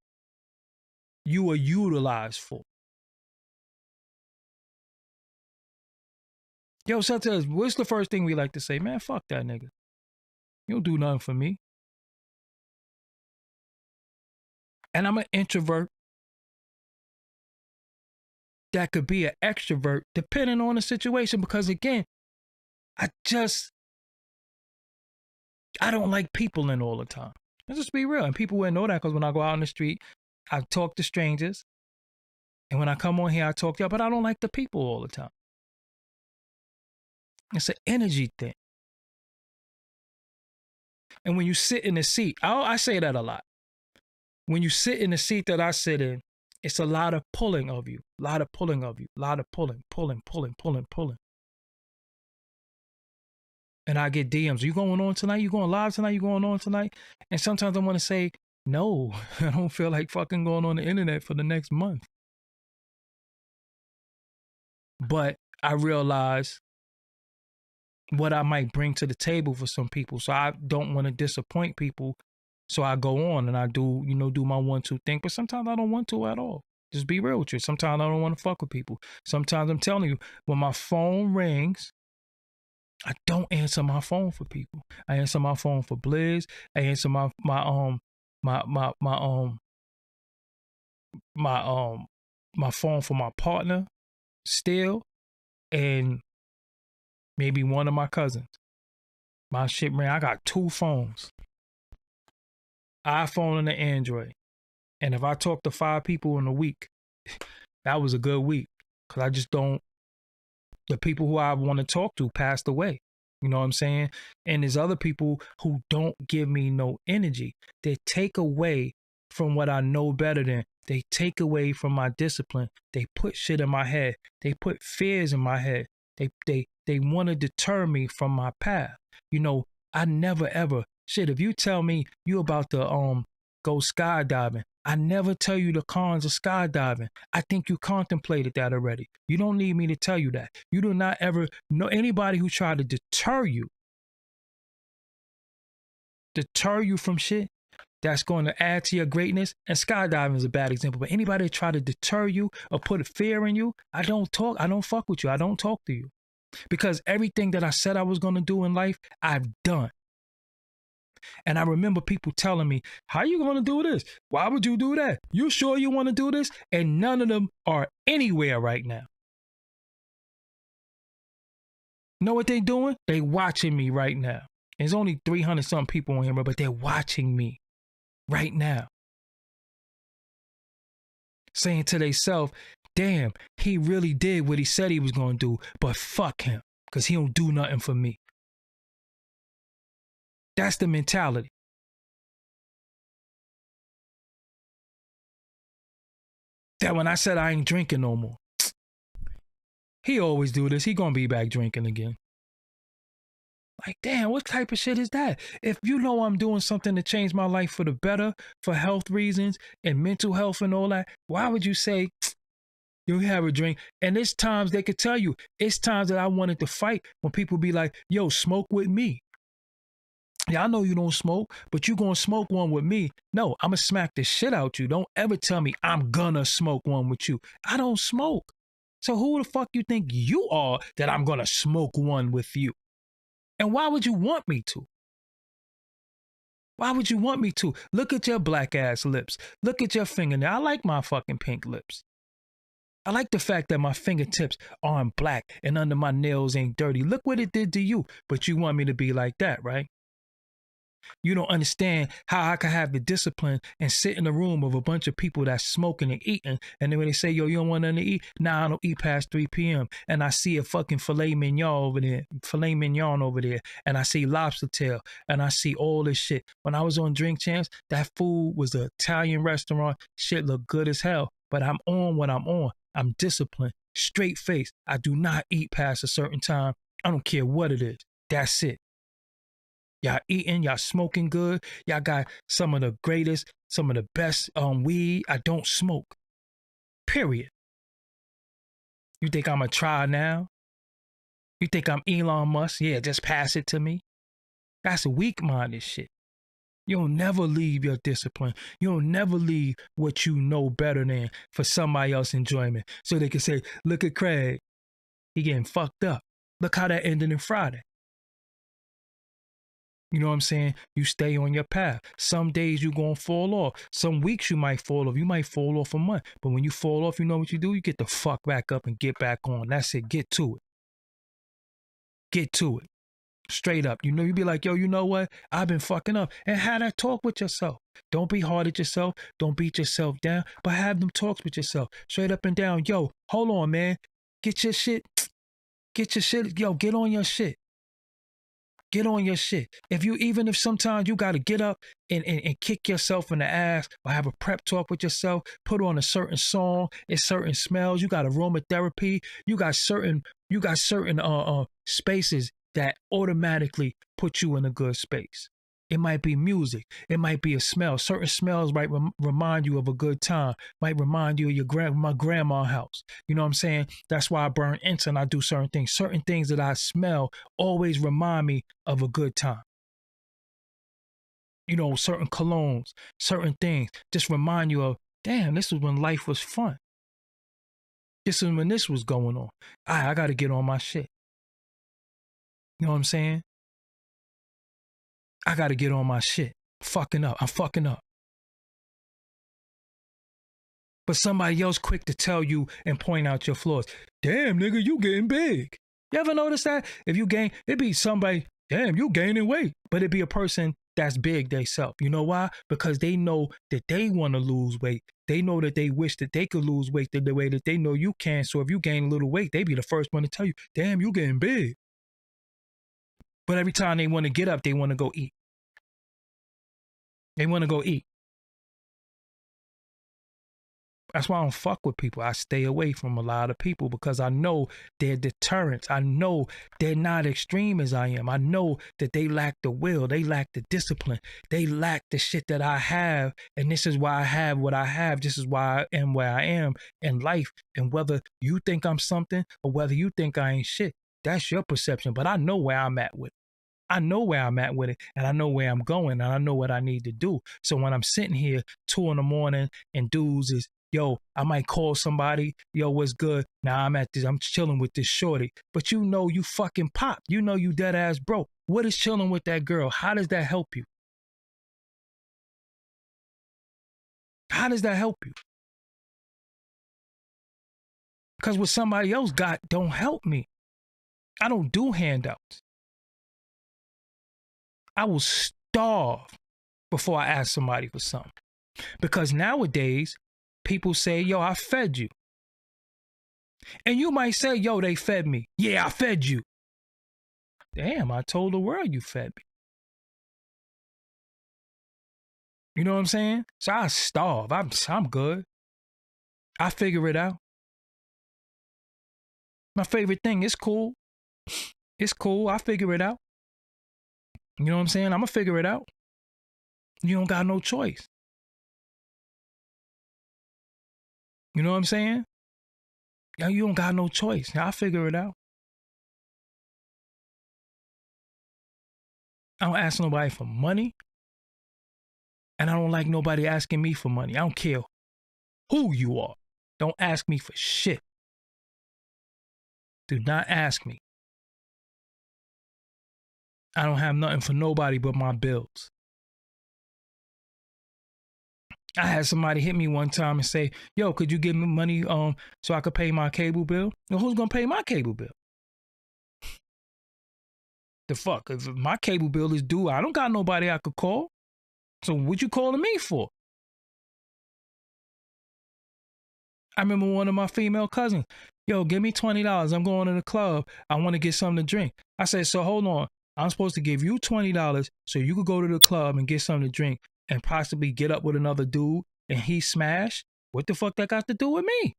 you are utilized for. Yo, sometimes, what's the first thing we like to say? Man, fuck that nigga. You don't do nothing for me. And I'm an introvert that could be an extrovert depending on the situation because, again, I don't like people in all the time. Let's just be real. And people wouldn't know that because when I go out in the street, I talk to strangers. And when I come on here, I talk to y'all, but I don't like the people all the time. It's an energy thing. And when you sit in the seat, I say that a lot. When you sit in the seat that I sit in, it's a lot of pulling of you, a lot of pulling. And I get DMs, you going on tonight? You going live tonight? You going on tonight? And sometimes I want to say, no, I don't feel like fucking going on the internet for the next month. But I realize what I might bring to the table for some people. So I don't want to disappoint people. So I go on and I do my 1-2 thing. But sometimes I don't want to at all. Just be real with you. Sometimes I don't want to fuck with people. Sometimes I'm telling you, when my phone rings, I don't answer my phone for people. I answer my phone for Blizz. I answer my phone for my partner still, and maybe one of my cousins. My shit, man, I got 2 phones. iPhone and an Android. And if I talk to 5 people in a week, that was a good week. Because I just don't, the people who I want to talk to passed away. You know what I'm saying? And there's other people who don't give me no energy. They take away from what I know better than. They take away from my discipline. They put shit in my head. They put fears in my head. They want to deter me from my path. You know, I never ever, shit, if you tell me you about to go skydiving, I never tell you the cons of skydiving. I think you contemplated that already. You don't need me to tell you that. You do not ever know anybody who tried to deter you from shit that's going to add to your greatness. And skydiving is a bad example, but anybody that try to deter you or put a fear in you, I don't fuck with you. I don't talk to you. Because everything that I said I was going to do in life, I've done. And I remember people telling me, how you going to do this? Why would you do that? You sure you want to do this? And none of them are anywhere right now. Know what they doing? They watching me right now. There's only 300 something people on here, but they're watching me right now. Saying to themselves, damn, he really did what he said he was going to do, but fuck him, because he don't do nothing for me. That's the mentality. That when I said I ain't drinking no more, he always do this. He going to be back drinking again. Like, damn, what type of shit is that? If you know I'm doing something to change my life for the better, for health reasons and mental health and all that, why would you say, you have a drink? And it's times they could tell you, it's times that I wanted to fight when people be like, yo, smoke with me. Yeah, I know you don't smoke, but you gonna smoke one with me. No, I'm gonna smack the shit out you. Don't ever tell me I'm gonna smoke one with you. I don't smoke. So who the fuck you think you are that I'm gonna smoke one with you? And why would you want me to? Why would you want me to? Look at your black ass lips. Look at your fingernail. I like my fucking pink lips. I like the fact that my fingertips aren't black and under my nails ain't dirty. Look what it did to you. But you want me to be like that, right? You don't understand how I can have the discipline and sit in a room of a bunch of people that's smoking and eating. And then when they say, yo, you don't want nothing to eat? Nah, I don't eat past 3 p.m. And I see a fucking filet mignon over there. And I see lobster tail. And I see all this shit. When I was on Drink Champs, that food was an Italian restaurant. Shit looked good as hell. But I'm on what I'm on. I'm disciplined, straight face. I do not eat past a certain time. I don't care what it is. That's it. Y'all eating, y'all smoking good. Y'all got some of the greatest, some of the best weed. I don't smoke. Period. You think I'm going to try now? You think I'm Elon Musk? Yeah, just pass it to me. That's weak-minded shit. You'll never leave your discipline. You'll never leave what you know better than for somebody else's enjoyment. So they can say, look at Craig. He getting fucked up. Look how that ended in Friday. You know what I'm saying? You stay on your path. Some days you're going to fall off. Some weeks you might fall off. You might fall off a month. But when you fall off, you know what you do? You get the fuck back up and get back on. That's it. Get to it. Get to it. Straight up. You know, you be like, yo, you know what? I've been fucking up. And have that talk with yourself. Don't be hard at yourself. Don't beat yourself down. But have them talks with yourself. Straight up and down. Yo, hold on, man. Get your shit. Get your shit. Yo, get on your shit. Get on your shit. Even if sometimes you got to get up and kick yourself in the ass or have a prep talk with yourself, put on a certain song, it's certain smells, you got aromatherapy, you got certain spaces that automatically put you in a good space. It might be music. It might be a smell. Certain smells might remind you of a good time. Might remind you of my grandma's house. You know what I'm saying? That's why I burn incense and I do certain things. Certain things that I smell always remind me of a good time. You know, certain colognes, certain things just remind you of, damn, this was when life was fun. This is when this was going on. I got to get on my shit. You know what I'm saying? I got to get on my shit. Fucking up. I'm fucking up. But somebody else quick to tell you and point out your flaws. Damn, nigga, you getting big. You ever notice that? If you gain, it'd be somebody, damn, you gaining weight. But it'd be a person that's big theyself. You know why? Because they know that they want to lose weight. They know that they wish that they could lose weight the way that they know you can. So if you gain a little weight, they be the first one to tell you, damn, you getting big. But every time they want to get up, they want to go eat. They want to go eat. That's why I don't fuck with people. I stay away from a lot of people because I know they're deterrents. I know they're not extreme as I am. I know that they lack the will. They lack the discipline. They lack the shit that I have. And this is why I have what I have. This is why I am where I am in life. And whether you think I'm something or whether you think I ain't shit, that's your perception. But I know where I'm at with it. I know where I'm at with it, and I know where I'm going, and I know what I need to do. So when I'm sitting here 2 a.m. and dudes is, yo, I might call somebody, yo, what's good? Now I'm chilling with this shorty. But you know you fucking pop. You know you dead ass broke. What is chilling with that girl? How does that help you? How does that help you? Because what somebody else got don't help me. I don't do handouts. I will starve before I ask somebody for something. Because nowadays, people say, yo, I fed you. And you might say, yo, they fed me. Yeah, I fed you. Damn, I told the world you fed me. You know what I'm saying? So I starve. I'm good. I figure it out. My favorite thing is cool. It's cool. I figure it out. You know what I'm saying? I'm going to figure it out. You don't got no choice. You know what I'm saying? Yo, you don't got no choice. I'll figure it out. I don't ask nobody for money. And I don't like nobody asking me for money. I don't care who you are. Don't ask me for shit. Do not ask me. I don't have nothing for nobody but my bills. I had somebody hit me one time and say, yo, could you give me money so I could pay my cable bill? Well, who's going to pay my cable bill? The fuck? If my cable bill is due, I don't got nobody I could call. So what you calling me for? I remember one of my female cousins, yo, give me $20. I'm going to the club. I want to get something to drink. I said, so hold on. I'm supposed to give you $20 so you could go to the club and get something to drink and possibly get up with another dude and he smash? What the fuck that got to do with me?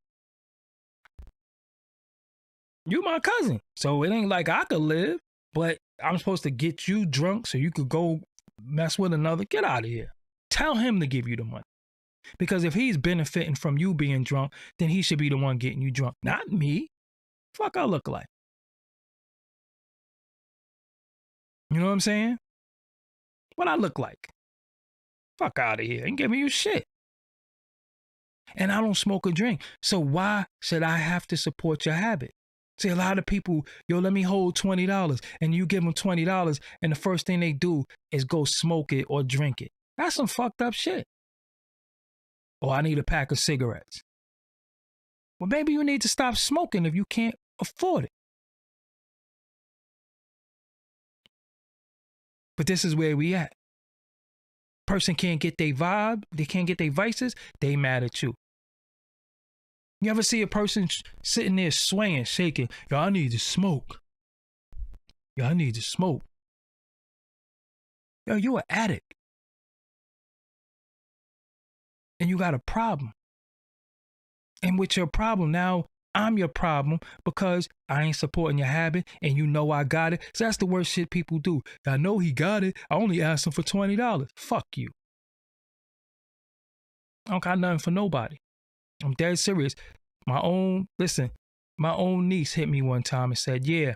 You my cousin. So it ain't like I could live, but I'm supposed to get you drunk so you could go mess with another. Get out of here. Tell him to give you the money. Because if he's benefiting from you being drunk, then he should be the one getting you drunk. Not me. Fuck I look like. You know what I'm saying? What I look like. Fuck out of here. Ain't giving you shit. And I don't smoke or drink. So why should I have to support your habit? See, a lot of people, yo, let me hold $20 and you give them $20 and the first thing they do is go smoke it or drink it. That's some fucked up shit. Or I need a pack of cigarettes. Well, maybe you need to stop smoking if you can't afford it. But this is where we at. Person can't get their vibe, they can't get their vices, they mad at you. You ever see a person sitting there swaying, shaking? Yo, I need to smoke. Yo, I need to smoke. Yo, you an addict. And you got a problem. And with your problem, now I'm your problem because I ain't supporting your habit and you know I got it. So that's the worst shit people do. I know he got it. I only asked him for $20. Fuck you. I don't got nothing for nobody. I'm dead serious. My own niece hit me one time and said, yeah.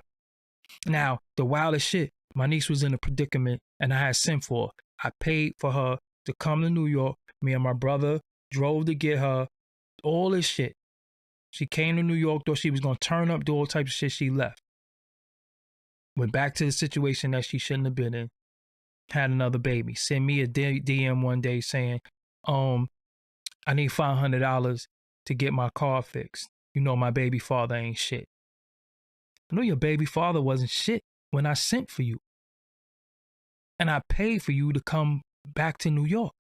Now, the wildest shit, my niece was in a predicament and I had sent for her. I paid for her to come to New York. Me and my brother drove to get her. All this shit. She came to New York, though she was going to turn up, do all types of shit. She left. Went back to the situation that she shouldn't have been in. Had another baby. Sent me a DM one day saying, I need $500 to get my car fixed. You know my baby father ain't shit. I know your baby father wasn't shit when I sent for you. And I paid for you to come back to New York.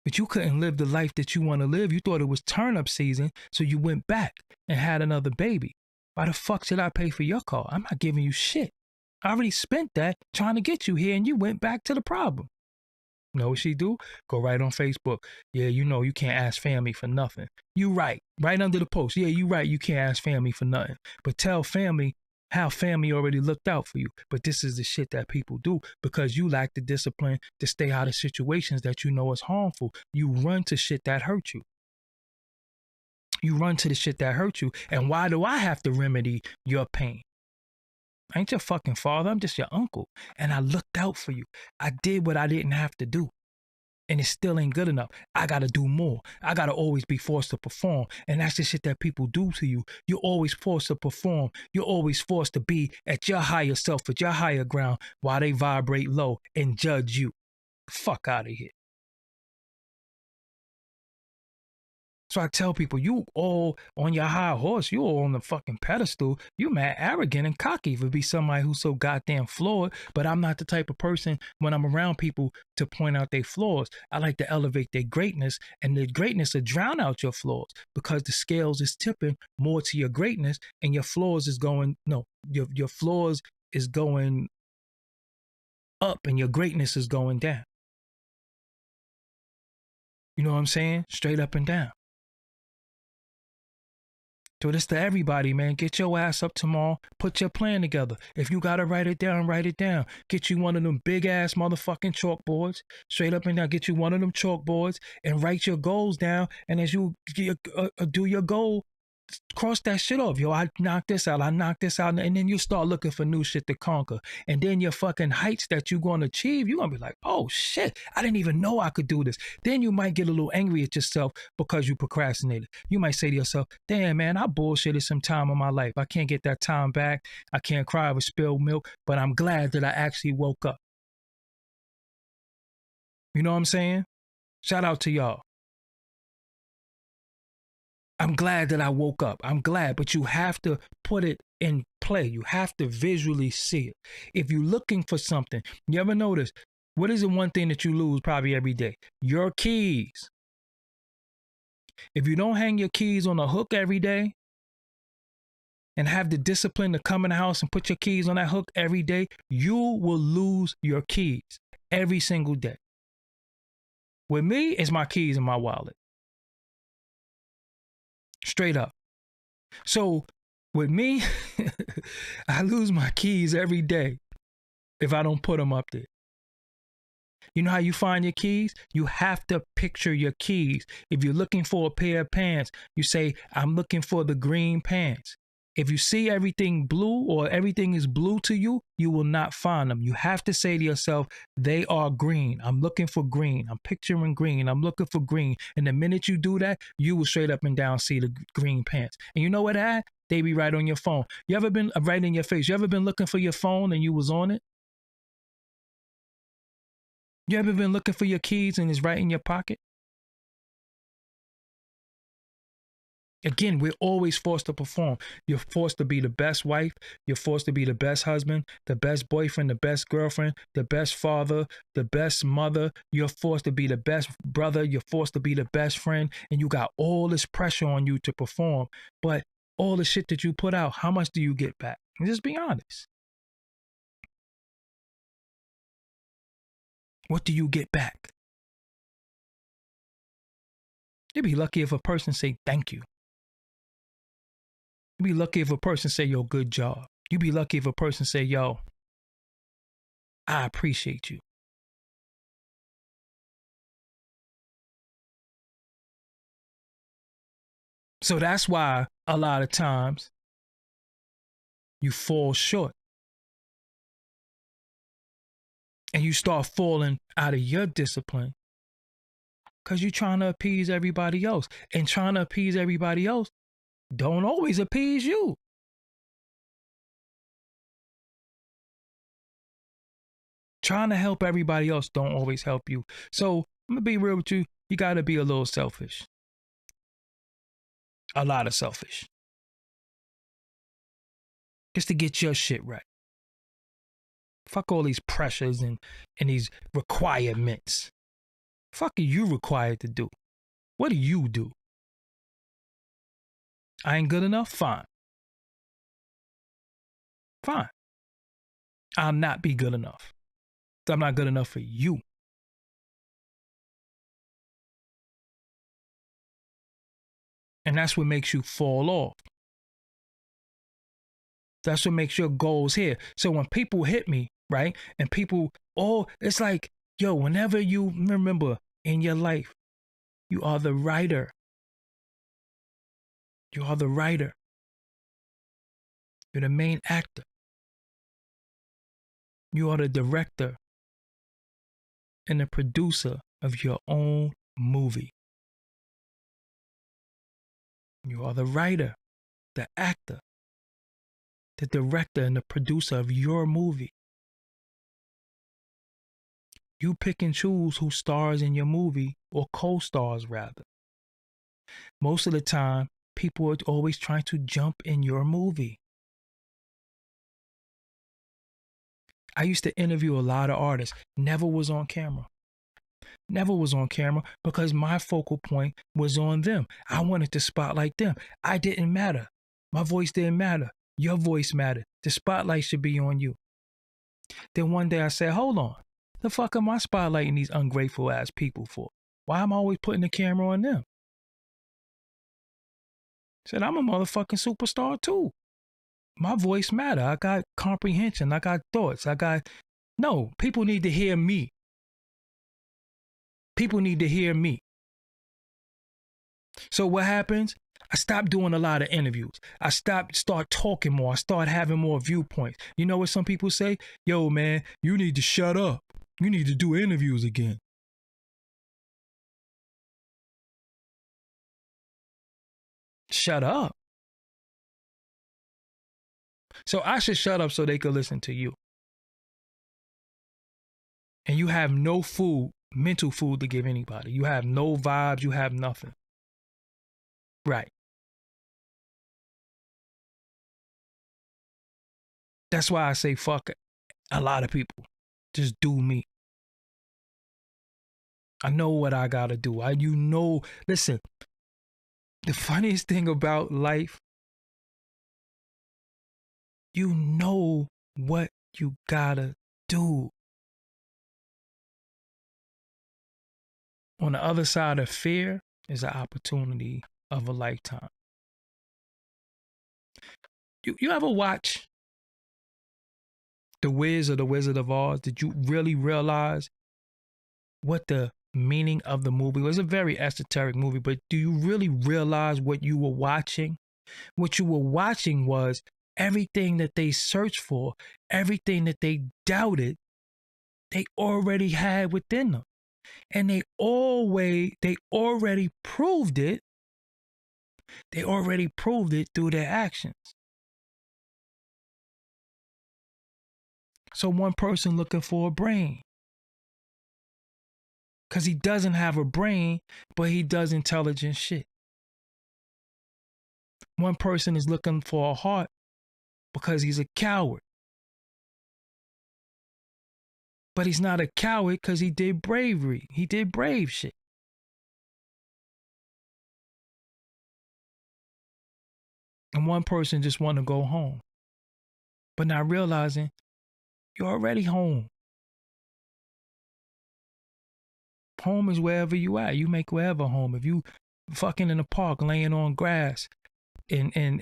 But you couldn't live the life that you want to live. You thought it was turn-up season, so you went back and had another baby. Why the fuck should I pay for your car? I'm not giving you shit. I already spent that trying to get you here, and you went back to the problem. You know what she do? Go right on Facebook. Yeah, you know you can't ask family for nothing. You right under the post. Yeah, you right, you can't ask family for nothing. But tell family how family already looked out for you. But this is the shit that people do because you lack the discipline to stay out of situations that you know is harmful. You run to shit that hurt you. You run to the shit that hurt you. And why do I have to remedy your pain? I ain't your fucking father. I'm just your uncle. And I looked out for you. I did what I didn't have to do. And it still ain't good enough. I got to do more. I got to always be forced to perform. And that's the shit that people do to you. You're always forced to perform. You're always forced to be at your higher self, at your higher ground, while they vibrate low and judge you. Fuck out of here. So I tell people, you all on your high horse, you all on the fucking pedestal. You mad arrogant and cocky for be somebody who's so goddamn flawed. But I'm not the type of person when I'm around people to point out their flaws. I like to elevate their greatness, and the greatness will drown out your flaws because the scales is tipping more to your greatness, and your flaws is going your flaws is going up, and your greatness is going down. You know what I'm saying? Straight up and down. So this to everybody, man. Get your ass up tomorrow. Put your plan together. If you gotta write it down, write it down. Get you one of them big ass motherfucking chalkboards. Straight up and down. Get you one of them chalkboards and write your goals down. And as you do your goal, cross that shit off. Yo, I knocked this out. I knocked this out. And then you start looking for new shit to conquer. And then your fucking heights that you're going to achieve, you're going to be like, oh shit, I didn't even know I could do this. Then you might get a little angry at yourself because you procrastinated. You might say to yourself, damn, man, I bullshitted some time in my life. I can't get that time back. I can't cry over spilled milk, but I'm glad that I actually woke up. You know what I'm saying? Shout out to y'all. I'm glad that I woke up. I'm glad, but you have to put it in play. You have to visually see it. If you're looking for something, you ever notice, what is the one thing that you lose probably every day? Your keys. If you don't hang your keys on a hook every day and have the discipline to come in the house and put your keys on that hook every day, you will lose your keys every single day. With me, it's my keys in my wallet. Straight up. So with me, I lose my keys every day if I don't put them up there. You know how you find your keys? You have to picture your keys. If you're looking for a pair of pants, you say, I'm looking for the green pants. If you see everything blue or everything is blue to you, you will not find them. You have to say to yourself, they are green. I'm looking for green. I'm picturing green. I'm looking for green. And the minute you do that, you will straight up and down see the green pants. And you know what that? They be right on your phone. You ever been right in your face? You ever been looking for your phone and you was on it? You ever been looking for your keys and it's right in your pocket? Again, we're always forced to perform. You're forced to be the best wife. You're forced to be the best husband, the best boyfriend, the best girlfriend, the best father, the best mother. You're forced to be the best brother. You're forced to be the best friend. And you got all this pressure on you to perform. But all the shit that you put out, how much do you get back? Just be honest. What do you get back? You'd be lucky if a person say thank you. You'd be lucky if a person say, yo, good job. You'd be lucky if a person say, yo, I appreciate you. So that's why a lot of times you fall short. And you start falling out of your discipline because you're trying to appease everybody else. And trying to appease everybody else don't always appease you. Trying to help everybody else don't always help you. So I'm going to be real with you. You got to be a little selfish. A lot of selfish. Just to get your shit right. Fuck all these pressures and these requirements. Fuck are you required to do? What do you do? I ain't good enough? Fine. Fine. I'll not be good enough. I'm not good enough for you. And that's what makes you fall off. That's what makes your goals here. So when people hit me, right? And people, it's like, yo, whenever you remember in your life, you are the writer. You are the writer. You're the main actor. You are the director and the producer of your own movie. You are the writer, the actor, the director, and the producer of your movie. You pick and choose who stars in your movie, or co-stars rather. Most of the time, people are always trying to jump in your movie. I used to interview a lot of artists, never was on camera. Never was on camera because my focal point was on them. I wanted to spotlight them. I didn't matter. My voice didn't matter. Your voice mattered. The spotlight should be on you. Then one day I said, hold on. The fuck am I spotlighting these ungrateful ass people for? Why am I always putting the camera on them? I said, I'm a motherfucking superstar too. My voice matter. I got comprehension. I got thoughts. No, people need to hear me. People need to hear me. So what happens? I stopped doing a lot of interviews. I start talking more. I start having more viewpoints. You know what some people say? Yo, man, you need to shut up. You need to do interviews again. Shut up. So I should shut up so they could listen to you. And you have no food, mental food to give anybody. You have no vibes. You have nothing. Right. That's why I say fuck a lot of people. Just do me. I know what I gotta do. Listen, the funniest thing about life, you know what you gotta do. On the other side of fear is an opportunity of a lifetime. You ever watch The Wiz or The Wizard of Oz? Did you really realize what the meaning of the movie was? A very esoteric movie, but do you really realize what you were watching? What you were watching was everything that they searched for, everything that they doubted, they already had within them. And they already proved it. They already proved it through their actions. So one person looking for a brain, because he doesn't have a brain, but he does intelligent shit. One person is looking for a heart because he's a coward. But he's not a coward because he did bravery. He did brave shit. And one person just want to go home, but not realizing you're already home. Home is wherever you at. You make wherever home. If you fucking in the park, laying on grass, and and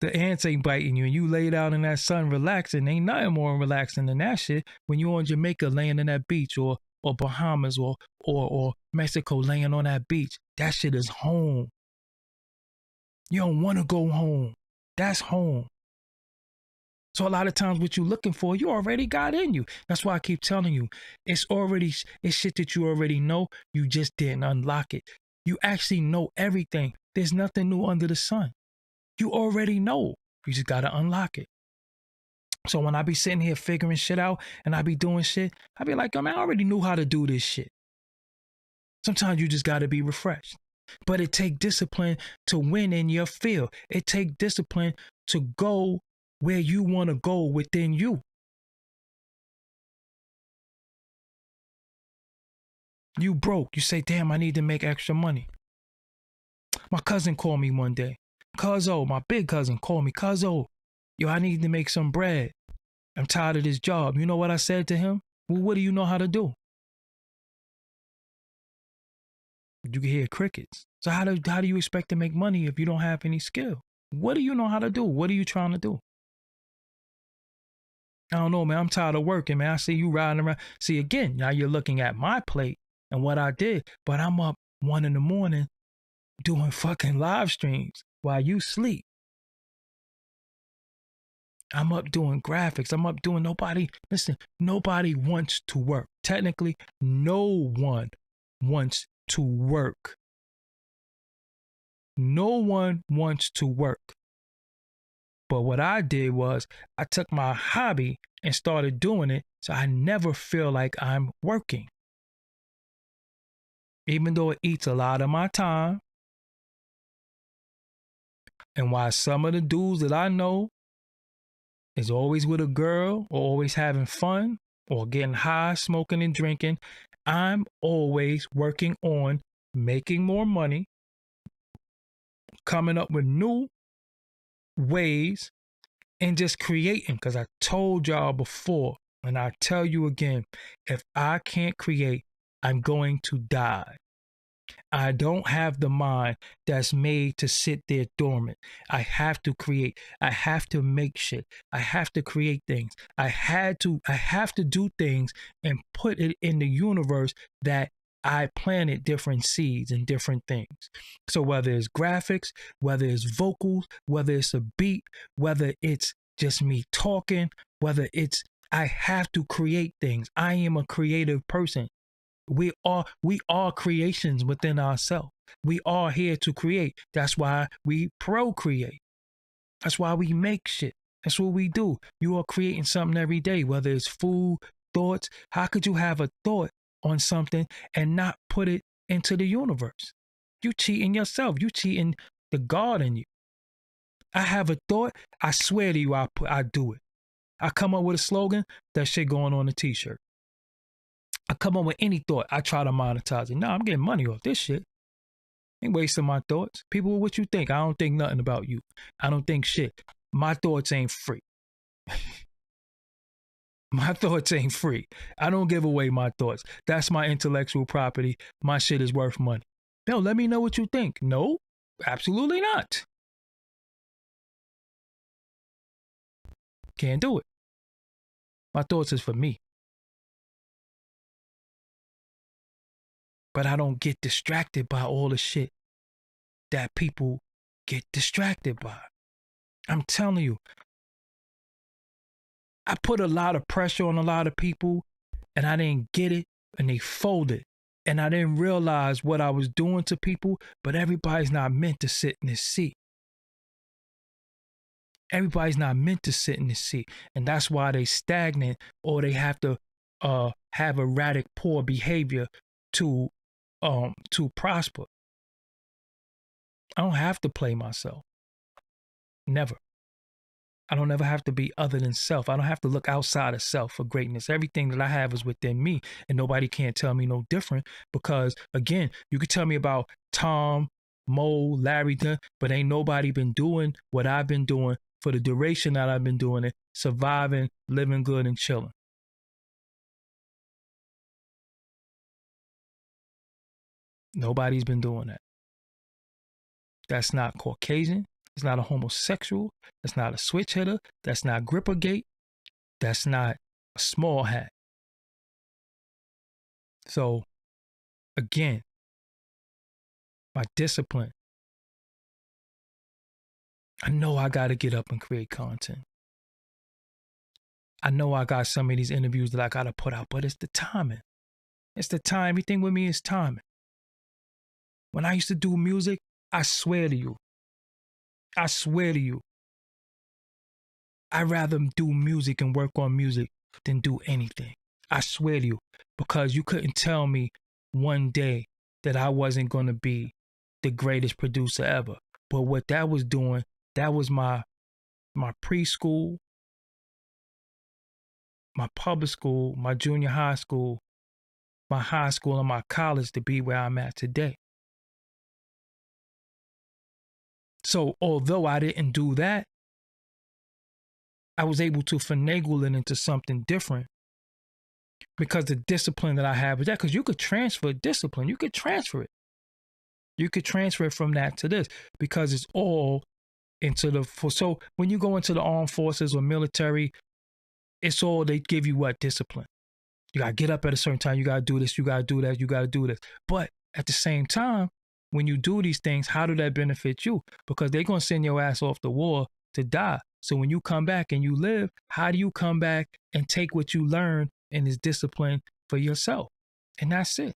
the ants ain't biting you, and you laid out in that sun relaxing, ain't nothing more relaxing than that shit. When you on Jamaica laying in that beach, or Bahamas, or Mexico laying on that beach, that shit is home. You don't want to go home. That's home. So a lot of times what you're looking for, you already got in you. That's why I keep telling you, it's shit that you already know. You just didn't unlock it. You actually know everything. There's nothing new under the sun. You already know. You just got to unlock it. So when I be sitting here figuring shit out and I be doing shit, I be like, I already knew how to do this shit. Sometimes you just got to be refreshed. But it take discipline to win in your field. It take discipline to go where you want to go within you. You broke. You say, damn, I need to make extra money. My cousin called me one day. Cuzzo, my big cousin called me. Cuzzo, yo, I need to make some bread. I'm tired of this job. You know what I said to him? Well, what do you know how to do? You can hear crickets. So how do you expect to make money if you don't have any skill? What do you know how to do? What are you trying to do? I don't know, man. I'm tired of working, man. I see you riding around. See, again, now you're looking at my plate and what I did, but I'm up 1 a.m. doing fucking live streams while you sleep. I'm up doing graphics. I'm up doing nobody wants to work. Technically, no one wants to work. No one wants to work. But what I did was I took my hobby and started doing it so I never feel like I'm working. even though it eats a lot of my time. And why some of the dudes that I know is always with a girl or always having fun or getting high, smoking and drinking, I'm always working on making more money, coming up with new ways, and just creating. Because I told y'all before, and I tell you again, if I can't create, I'm going to die. I don't have the mind that's made to sit there dormant. I have to create. I have to make shit. I have to create things. I have to do things and put it in the universe that I planted different seeds and different things. So whether it's graphics, whether it's vocals, whether it's a beat, whether it's just me talking, whether it's I have to create things. I am a creative person. We are creations within ourselves. We are here to create. That's why we procreate. That's why we make shit. That's what we do. You are creating something every day, whether it's food, thoughts. How could you have a thought on something and not put it into the universe? You cheating yourself. You cheating the God in you. I have a thought. I swear to you, I do it. I come up with a slogan. That shit going on a t-shirt. I come up with any thought, I try to monetize it. Nah, I'm getting money off this shit. Ain't wasting my thoughts. People, what you think? I don't think nothing about you. I don't think shit. My thoughts ain't free. My thoughts ain't free. I don't give away my thoughts. That's my intellectual property. My shit is worth money. No, let me know what you think. No, absolutely not. Can't do it. My thoughts is for me. But I don't get distracted by all the shit that people get distracted by. I'm telling you, I put a lot of pressure on a lot of people and I didn't get it and they folded. And I didn't realize what I was doing to people, but everybody's not meant to sit in this seat. Everybody's not meant to sit in this seat. And that's why they stagnant or they have to have erratic, poor behavior to prosper. I don't have to play myself. Never. I don't ever have to be other than self. I don't have to look outside of self for greatness. Everything that I have is within me, and nobody can't tell me no different because, again, you could tell me about Tom, Mo, Larry, but ain't nobody been doing what I've been doing for the duration that I've been doing it, surviving, living good, and chilling. Nobody's been doing that. That's not Caucasian. It's not a homosexual. That's not a switch hitter. That's not grippergate. That's not a small hat. So, again, my discipline. I know I got to get up and create content. I know I got some of these interviews that I got to put out, but it's the timing. It's the time. Everything with me is timing. When I used to do music, I swear to you, I'd rather do music and work on music than do anything. I swear to you, because you couldn't tell me one day that I wasn't going to be the greatest producer ever. But what that was doing, that was my preschool, my public school, my junior high school, my high school, and my college to be where I'm at today. So although I didn't do that, I was able to finagle it into something different because the discipline that I have is that. Because you could transfer discipline, you could transfer it. You could transfer it from that to this because it's all into the. So when you go into the armed forces or military, it's all they give you what? Discipline. You got to get up at a certain time. You got to do this. You got to do that. You got to do this. But at the same time, when you do these things, how do that benefit you? Because they're going to send your ass off the war to die. So when you come back and you live, how do you come back and take what you learned in this discipline for yourself? And that's it.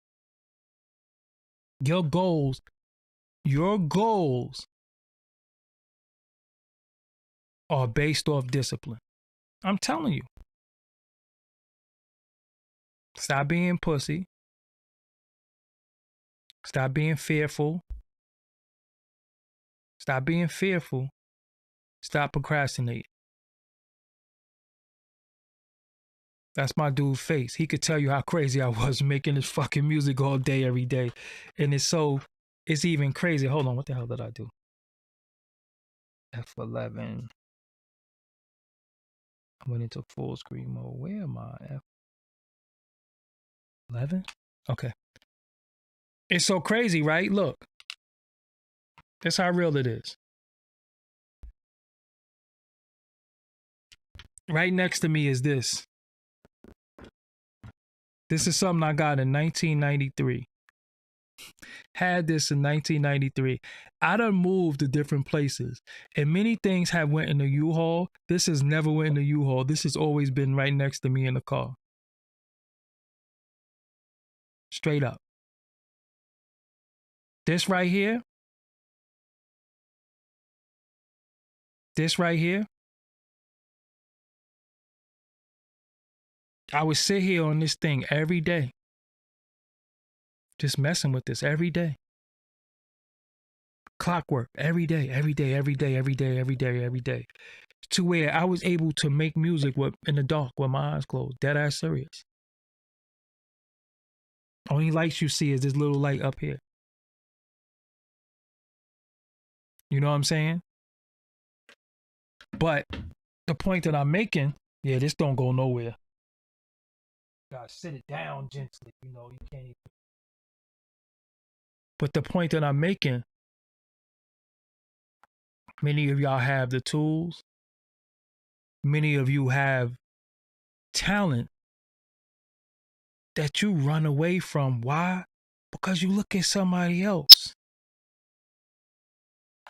Your goals are based off discipline. I'm telling you. Stop being pussy. Stop being fearful. Stop being fearful. Stop procrastinating. That's my dude Face. He could tell you how crazy I was making this fucking music all day, every day. And it's even crazy. Hold on, what the hell did I do? F11. I went into full screen mode. Where am I? F11? Okay. It's so crazy, right? Look. That's how real it is. Right next to me is this. This is something I got in 1993. Had this in 1993. I done moved to different places, and many things have went in the U-Haul. This has never went in the U-Haul. This has always been right next to me in the car. Straight up. This right here. This right here. I would sit here on this thing every day. Just messing with this every day. Clockwork every day, every day, every day, every day, every day, every day. To where I was able to make music in the dark with my eyes closed. Dead ass serious. Only lights you see is this little light up here. You know what I'm saying? But the point that I'm making, yeah, this don't go nowhere. Gotta sit it down gently, you can't even. But the point that I'm making, many of y'all have the tools. Many of you have talent that you run away from. Why? Because you look at somebody else.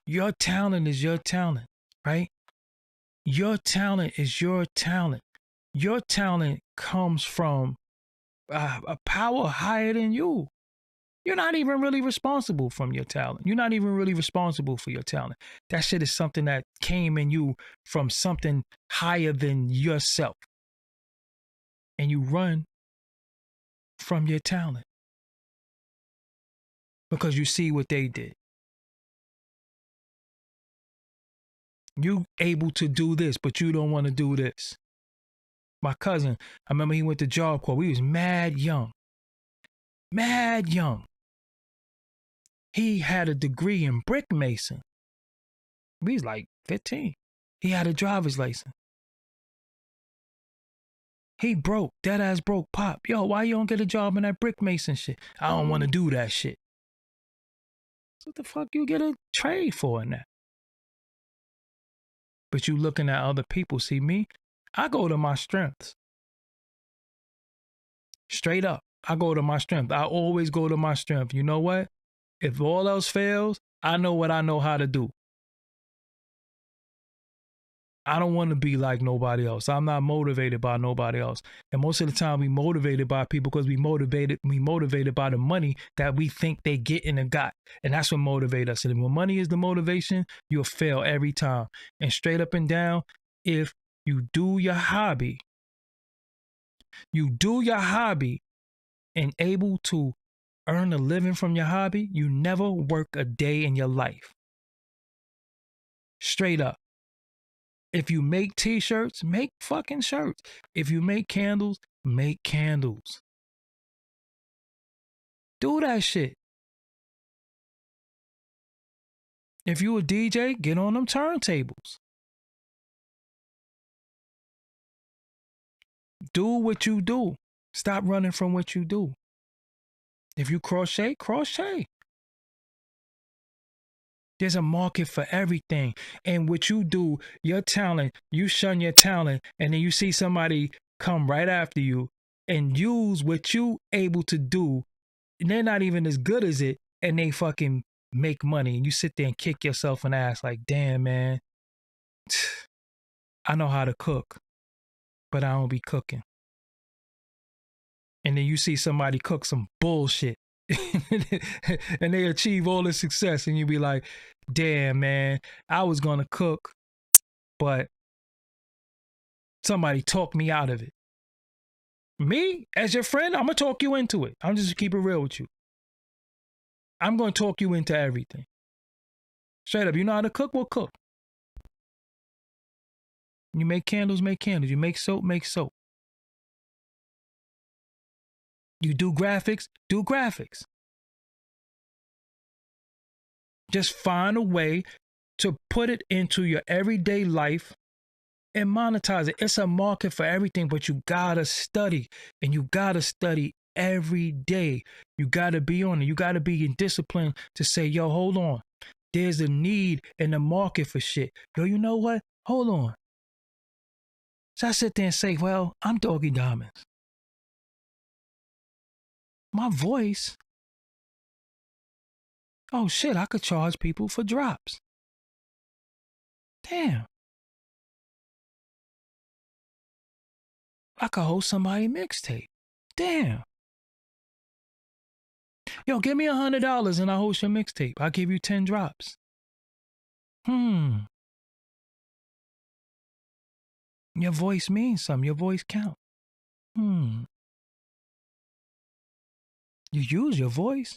Your talent is your talent, right? Your talent is your talent. Your talent comes from a power higher than you. You're not even really responsible from your talent. You're not even really responsible for your talent. That shit is something that came in you from something higher than yourself. And you run from your talent because you see what they did. You able to do this, but you don't want to do this. My cousin, I remember he went to Job Corps. We was mad young. Mad young. He had a degree in brick mason. We was like 15. He had a driver's license. He broke, dead ass broke. Pop, yo, why you don't get a job in that brick mason shit? I don't want to do that shit. So what the fuck you get a trade for in that? But you looking at other people. See me? I go to my strengths. Straight up. I go to my strength. I always go to my strength. You know what? If all else fails, I know what I know how to do. I don't want to be like nobody else. I'm not motivated by nobody else. And most of the time we motivated by people because we motivated by the money that we think they get and got. And that's what motivates us. And when money is the motivation, you'll fail every time. And straight up and down, if you do your hobby and able to earn a living from your hobby, you never work a day in your life. Straight up. If you make t-shirts, make fucking shirts. If you make candles, make candles. Do that shit. If you a DJ, get on them turntables. Do what you do. Stop running from what you do. If you crochet, crochet. There's a market for everything. And what you do, your talent, you shun your talent, and then you see somebody come right after you and use what you able to do, and they're not even as good as it, and they fucking make money. And you sit there and kick yourself in the ass like, damn, man, I know how to cook, but I don't be cooking. And then you see somebody cook some bullshit and they achieve all the success, and you be like, damn, man, I was gonna cook, but somebody talked me out of it. Me, as your friend, I'm gonna talk you into it. I'm just keep it real with you. I'm going to talk you into everything. Straight up, you know how to cook? Well, cook. You make candles, make candles. You make soap, make soap. You do graphics, do graphics. Just find a way to put it into your everyday life and monetize it. It's a market for everything, but you gotta study, and you gotta study every day. You gotta be on it. You gotta be in discipline to say, yo, hold on. There's a need in the market for shit. Yo, you know what? Hold on. So I sit there and say, well, I'm Doggie Diamonds. My voice, oh shit, I could charge people for drops. Damn. I could host somebody mixtape. Damn. Yo, give me $100 and I'll host your mixtape. I'll give you 10 drops. Your voice means something. Your voice counts. You use your voice.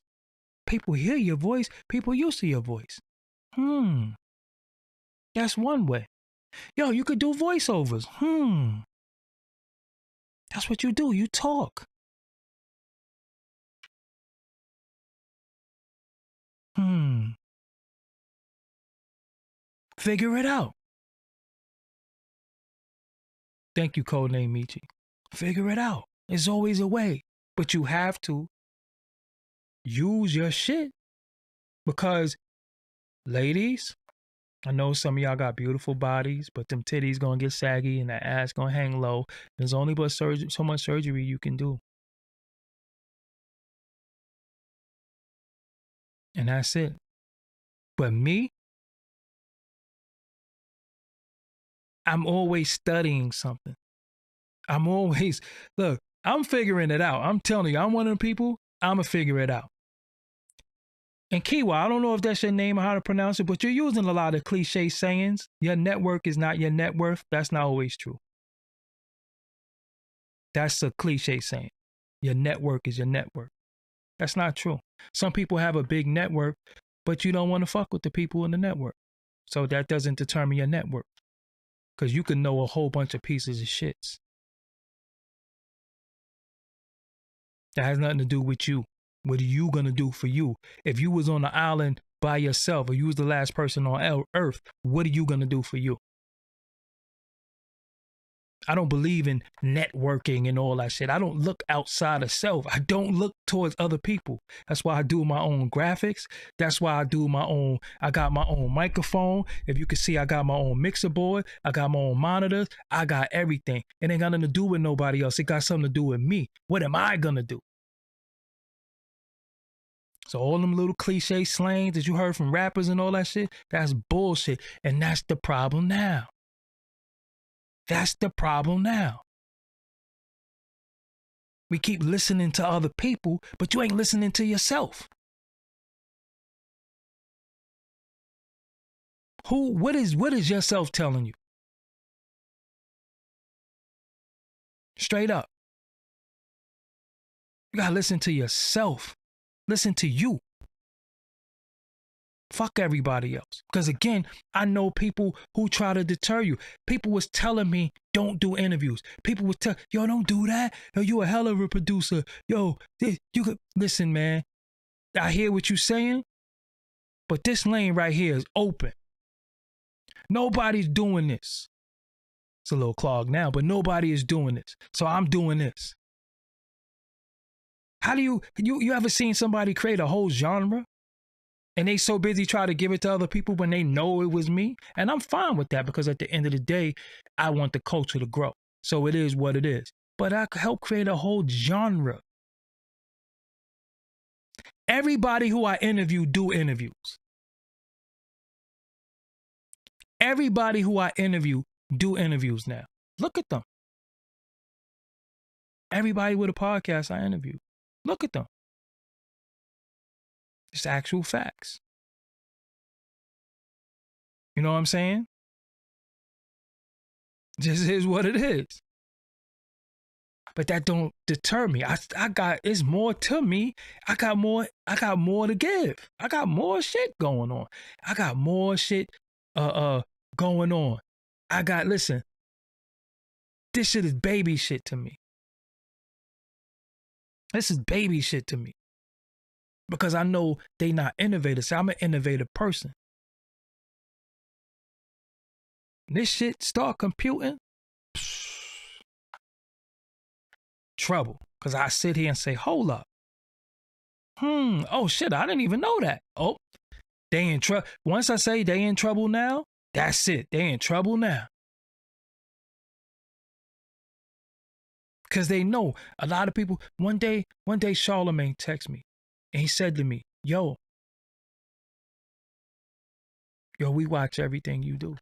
People hear your voice. People used to your voice. That's one way. Yo, you could do voiceovers. That's what you do. You talk. Figure it out. Thank you, Codename Michi. Figure it out. There's always a way. But you have to use your shit. Because, ladies, I know some of y'all got beautiful bodies, but them titties gonna get saggy and that ass gonna hang low. There's only but so much surgery you can do. And that's it. But me, I'm always studying something. Look, I'm figuring it out. I'm telling you, I'm one of the people, I'm going to figure it out. And Kiwa, I don't know if that's your name or how to pronounce it, but you're using a lot of cliche sayings. Your network is not your net worth. That's not always true. That's a cliche saying. Your network is your network. That's not true. Some people have a big network, but you don't want to fuck with the people in the network. So that doesn't determine your network. Because you can know a whole bunch of pieces of shits. That has nothing to do with you. What are you going to do for you? If you was on the island by yourself or you was the last person on earth, what are you going to do for you? I don't believe in networking and all that shit. I don't look outside of self. I don't look towards other people. That's why I do my own graphics. That's why I got my own microphone. If you can see, I got my own mixer board. I got my own monitors. I got everything. It ain't got nothing to do with nobody else. It got something to do with me. What am I going to do? So all them little cliche slangs that you heard from rappers and all that shit, that's bullshit. And that's the problem now. That's the problem now. We keep listening to other people, but you ain't listening to yourself. What is yourself telling you? Straight up. You gotta listen to yourself. Listen to you. Fuck everybody else. Because again, I know people who try to deter you. People was telling me, don't do interviews. People was telling, yo, don't do that. Yo, you a hell of a producer. Yo, you could, listen, man. I hear what you're saying, but this lane right here is open. Nobody's doing this. It's a little clogged now, but nobody is doing this. So I'm doing this. How do you ever seen somebody create a whole genre? And they so busy trying to give it to other people when they know it was me. And I'm fine with that because at the end of the day, I want the culture to grow. So it is what it is. But I could help create a whole genre. Everybody who I interview do interviews. Everybody who I interview do interviews now. Look at them. Everybody with a podcast I interview. Look at them. It's actual facts. You know what I'm saying? This is what it is. but that don't deter me. It's more to me. I got more to give. I got more shit going on. I got more shit going on. Listen, this shit is baby shit to me. This is baby shit to me. Because I know they not innovators. So I'm an innovative person. This shit start computing, trouble. Because I sit here and say, hold up. Oh shit, I didn't even know that. Oh, they in trouble. Once I say they in trouble now, that's it. They in trouble now. Because they know a lot of people. One day Charlemagne texted me and he said to me, yo, we watch everything you do.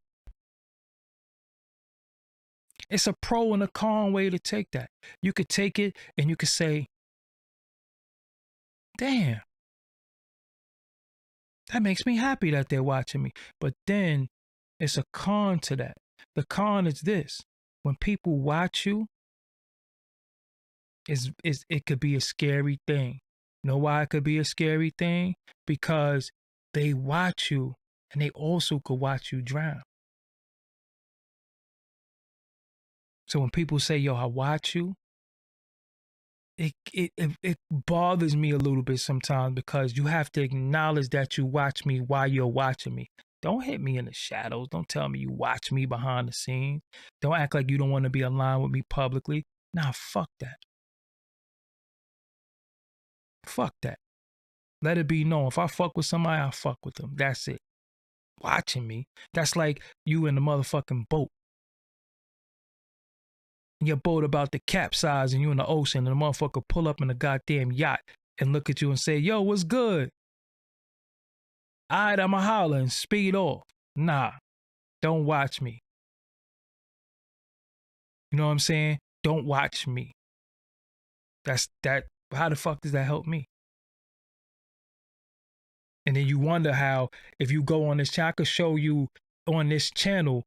It's a pro and a con way to take that. You could take it and you could say, damn, that makes me happy that they're watching me. But then it's a con to that. The con is this. When people watch you, it could be a scary thing. You know why it could be a scary thing? Because they watch you and they also could watch you drown. So when people say, yo, I watch you, it bothers me a little bit sometimes because you have to acknowledge that you watch me while you're watching me. Don't hit me in the shadows. Don't tell me you watch me behind the scenes. Don't act like you don't want to be aligned with me publicly. Nah, fuck that. Fuck that. Let it be known. If I fuck with somebody, I fuck with them. That's it. Watching me. That's like you in the motherfucking boat. Your boat about to capsize and you in the ocean and the motherfucker pull up in a goddamn yacht and look at you and say, yo, what's good? All right, I'ma holler and speed off. Nah, don't watch me. You know what I'm saying? Don't watch me. How the fuck does that help me? And then you wonder how, if you go on this channel, I could show you on this channel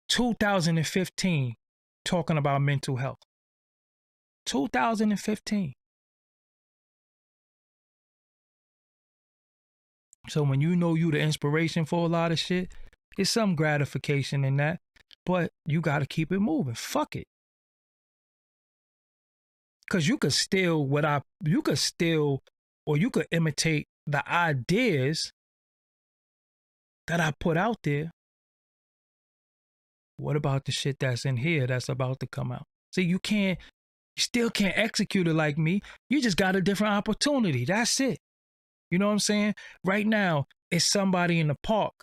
2015 talking about mental health. 2015. So when you know you the inspiration for a lot of shit, it's some gratification in that, but you got to keep it moving. Fuck it. Because you could steal or you could imitate the ideas that I put out there. What about the shit that's in here that's about to come out? See, you still can't execute it like me. You just got a different opportunity. That's it. You know what I'm saying? Right now, it's somebody in the park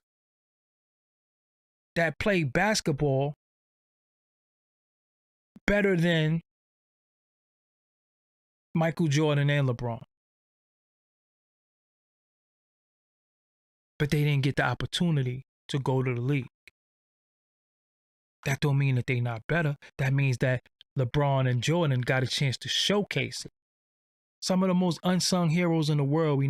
that played basketball better than Michael Jordan and LeBron. But they didn't get the opportunity to go to the league. That don't mean that they're not better. That means that LeBron and Jordan got a chance to showcase it. Some of the most unsung heroes in the world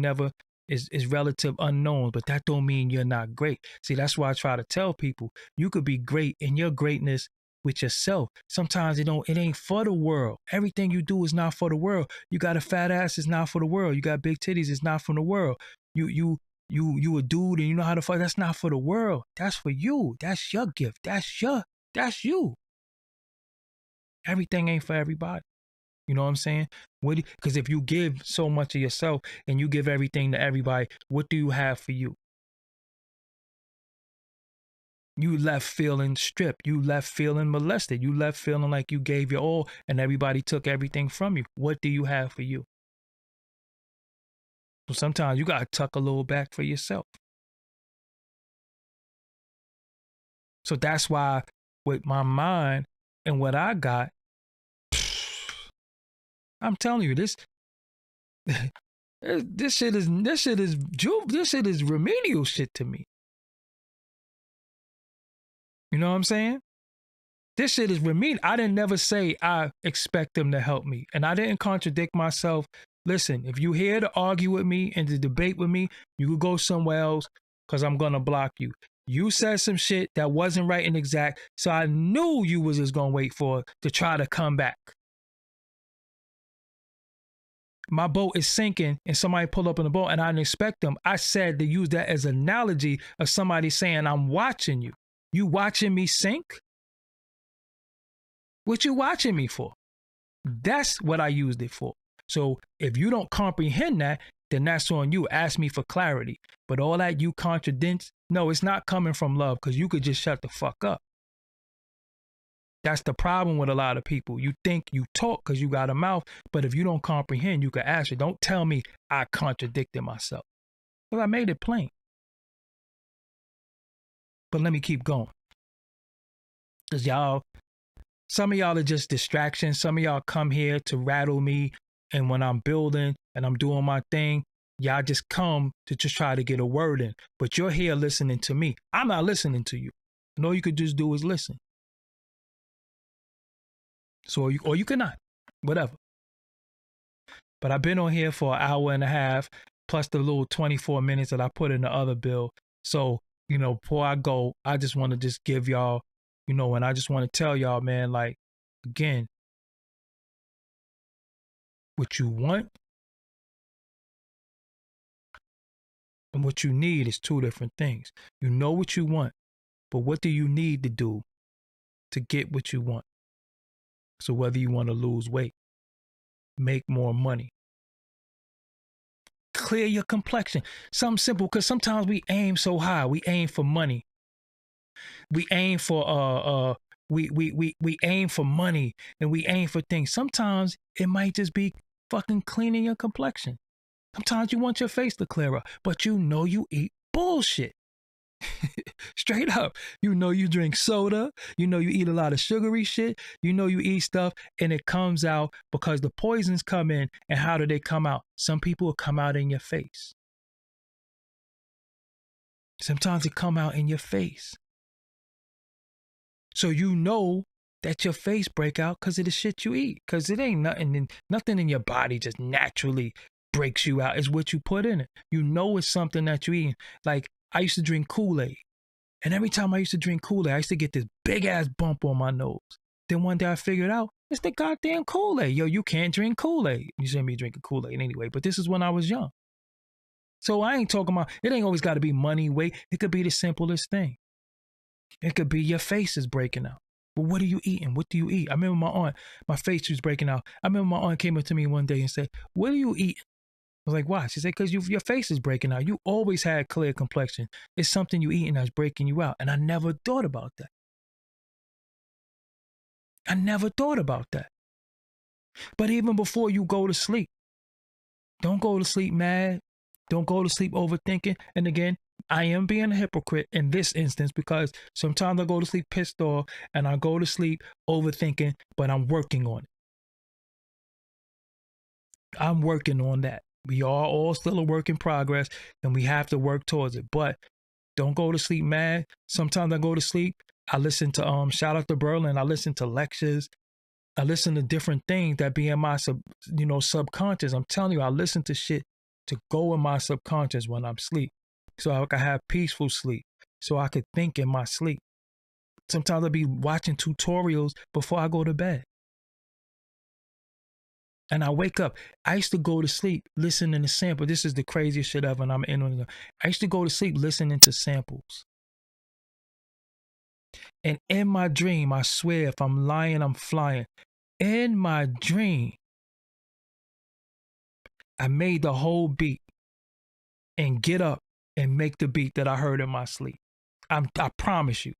is relative unknowns, but that don't mean you're not great. See, that's why I try to tell people, you could be great in your greatness with yourself. Sometimes it ain't for the world. Everything you do is not for the world. You got a fat ass, it's not for the world. You got big titties, it's not for the world. You a dude and you know how to fuck. That's not for the world. That's for you. That's your gift. That's you. Everything ain't for everybody. You know what I'm saying? Because if you give so much of yourself and you give everything to everybody, what do you have for you? You left feeling stripped. You left feeling molested. You left feeling like you gave your all and everybody took everything from you. What do you have for you? So sometimes you got to tuck a little back for yourself. So that's why with my mind and what I got, I'm telling you, this shit is remedial shit to me. You know what I'm saying? This shit is remedial. I didn't never say I expect them to help me. And I didn't contradict myself. Listen, if you here to argue with me and to debate with me, you could go somewhere else because I'm going to block you. You said some shit that wasn't right and exact, so I knew you was just going to wait for it to try to come back. my boat is sinking and somebody pull up in the boat and I didn't expect them. I said to use that as an analogy of somebody saying, I'm watching you. You watching me sink? What you watching me for? That's what I used it for. So if you don't comprehend that, then that's on you. Ask me for clarity. But all that you contradict, no, it's not coming from love because you could just shut the fuck up. That's the problem with a lot of people. You think you talk because you got a mouth, but if you don't comprehend, you can ask it. Don't tell me I contradicted myself. Well, I made it plain. But let me keep going. Because y'all, some of y'all are just distractions. Some of y'all come here to rattle me. And when I'm building and I'm doing my thing, y'all just come to just try to get a word in. But you're here listening to me. I'm not listening to you. And all you could just do is listen. So, or you cannot, whatever. But I've been on here for an hour and a half, plus the little 24 minutes that I put in the other bill. So, before I go, I just want to just give y'all, and I just want to tell y'all, man, like, again, what you want and what you need is two different things. You know what you want, but what do you need to do to get what you want? So whether you want to lose weight, make more money, clear your complexion, something simple, because sometimes we aim so high. We aim for money. We aim for we aim for money and we aim for things. Sometimes it might just be fucking cleaning your complexion. Sometimes you want your face to clear up, but you eat bullshit. Straight up. You drink soda. You eat a lot of sugary shit. You eat stuff and it comes out because the poisons come in. And how do they come out? Some people will come out in your face. Sometimes it come out in your face. So that your face break out because of the shit you eat. Because it ain't nothing in your body just naturally breaks you out. It's what you put in it. It's something that you eat. Like I used to drink Kool-Aid. And every time I used to drink Kool-Aid, I used to get this big ass bump on my nose. Then one day I figured out it's the goddamn Kool-Aid. Yo, you can't drink Kool-Aid. You shouldn't be drinking Kool-Aid anyway. But this is when I was young. So I ain't talking about, it ain't always got to be money, weight. It could be the simplest thing. It could be your face is breaking out. But what are you eating? What do you eat? I remember my face was breaking out. I remember my aunt came up to me one day and said, what do you eat? I was like, why? She said, because your face is breaking out. You always had clear complexion. It's something you eating that's breaking you out. And I never thought about that. I never thought about that. But even before you go to sleep, don't go to sleep mad. Don't go to sleep overthinking. And again, I am being a hypocrite in this instance because sometimes I go to sleep pissed off and I go to sleep overthinking, but I'm working on it. I'm working on that. We are all still a work in progress and we have to work towards it. But don't go to sleep mad. Sometimes I go to sleep. I listen to shout out to Berlin. I listen to lectures. I listen to different things that be in my subconscious. I'm telling you, I listen to shit to go in my subconscious when I'm asleep. So I can have peaceful sleep. So I could think in my sleep. Sometimes I'll be watching tutorials before I go to bed. And I wake up. I used to go to sleep listening to samples. This is the craziest shit ever, and I'm in on it. I used to go to sleep listening to samples. And in my dream, I swear, if I'm lying, I'm flying. In my dream, I made the whole beat and get up and make the beat that I heard in my sleep. I promise you.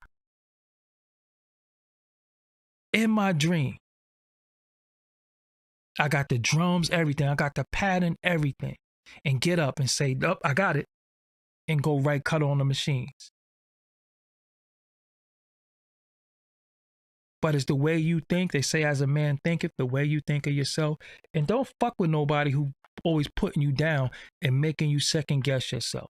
In my dream, I got the drums, everything. I got the pattern, everything. And get up and say, oh, I got it. And go cut on the machines. But it's the way you think. They say as a man thinketh, the way you think of yourself. And don't fuck with nobody who always putting you down and making you second guess yourself.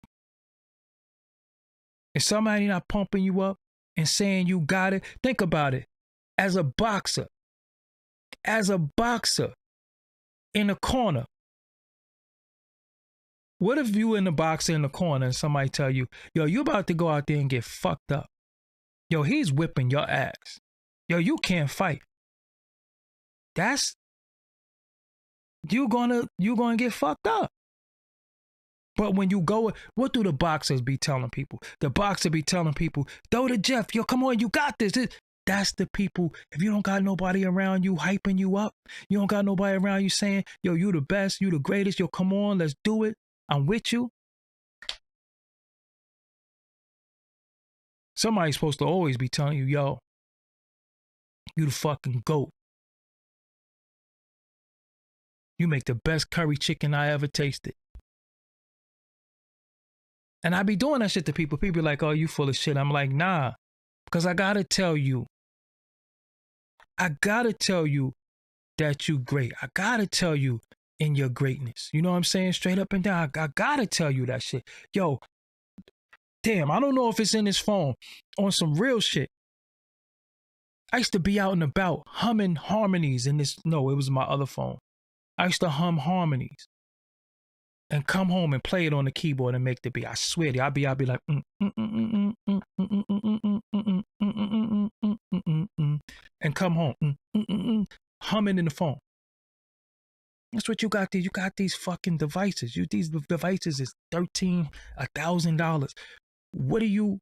If somebody not pumping you up and saying you got it, think about it. As a boxer in a corner, what if you in the boxer in the corner and somebody tell you, yo, you about to go out there and get fucked up. Yo, he's whipping your ass. Yo, you can't fight. That's you're gonna get fucked up. But when you go, what do the boxers be telling people? The boxer be telling people, throw to Jeff, yo, come on, you got this. That's the people. If you don't got nobody around you hyping you up, you don't got nobody around you saying, yo, you the best, you the greatest, yo, come on, let's do it. I'm with you. Somebody's supposed to always be telling you, yo, you the fucking GOAT. You make the best curry chicken I ever tasted. And I be doing that shit to people. People be like, oh, you full of shit. I'm like, nah, because I gotta tell you that you great. I gotta tell you in your greatness. You know what I'm saying? Straight up and down. I gotta tell you that shit. Yo, damn, I don't know if it's in this phone. On some real shit. I used to be out and about humming harmonies in this. No, it was my other phone. I used to hum harmonies and come home and play it on the keyboard and make the beat. I swear to you, I'd be like, and come home, humming in the phone. That's what you got there. You got these fucking devices. These devices is $1,000. What are you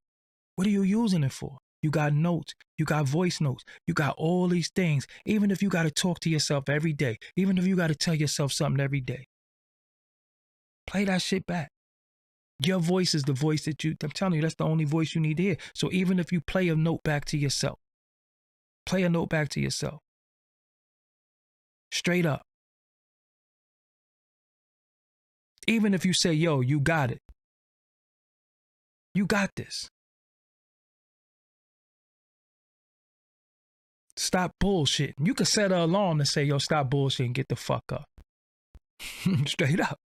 using it for? You got notes, you got voice notes, you got all these things. Even if you got to talk to yourself every day, even if you got to tell yourself something every day, play that shit back. Your voice is the voice that I'm telling you, that's the only voice you need to hear. So even if you play a note back to yourself, play a note back to yourself. Straight up. Even if you say, yo, you got it. You got this. Stop bullshitting. You can set an alarm and say, yo, stop bullshitting, get the fuck up. Straight up.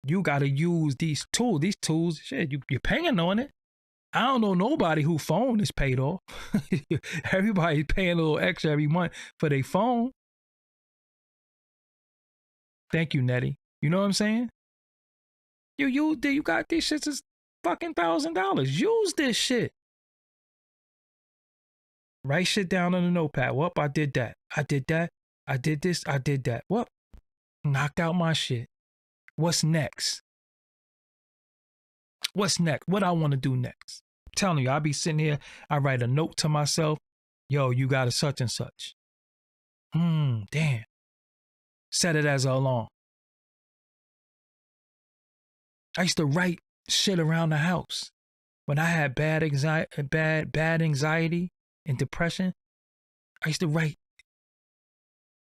You got to use these tools. These tools, shit, you're paying on it. I don't know nobody whose phone is paid off. Everybody's paying a little extra every month for their phone. Thank you, Nettie. You know what I'm saying? You got these shits as fucking $1,000. Use this shit. Write shit down on a notepad. Whoop, I did that. I did that. I did this. I did that. Whoop. Knocked out my shit. What's next? What's next? What I want to do next? I'm telling you, I'll be sitting here. I write a note to myself. Yo, you got a such and such. Damn. Set it as an alarm. I used to write shit around the house. When I had bad anxiety and depression, I used to write,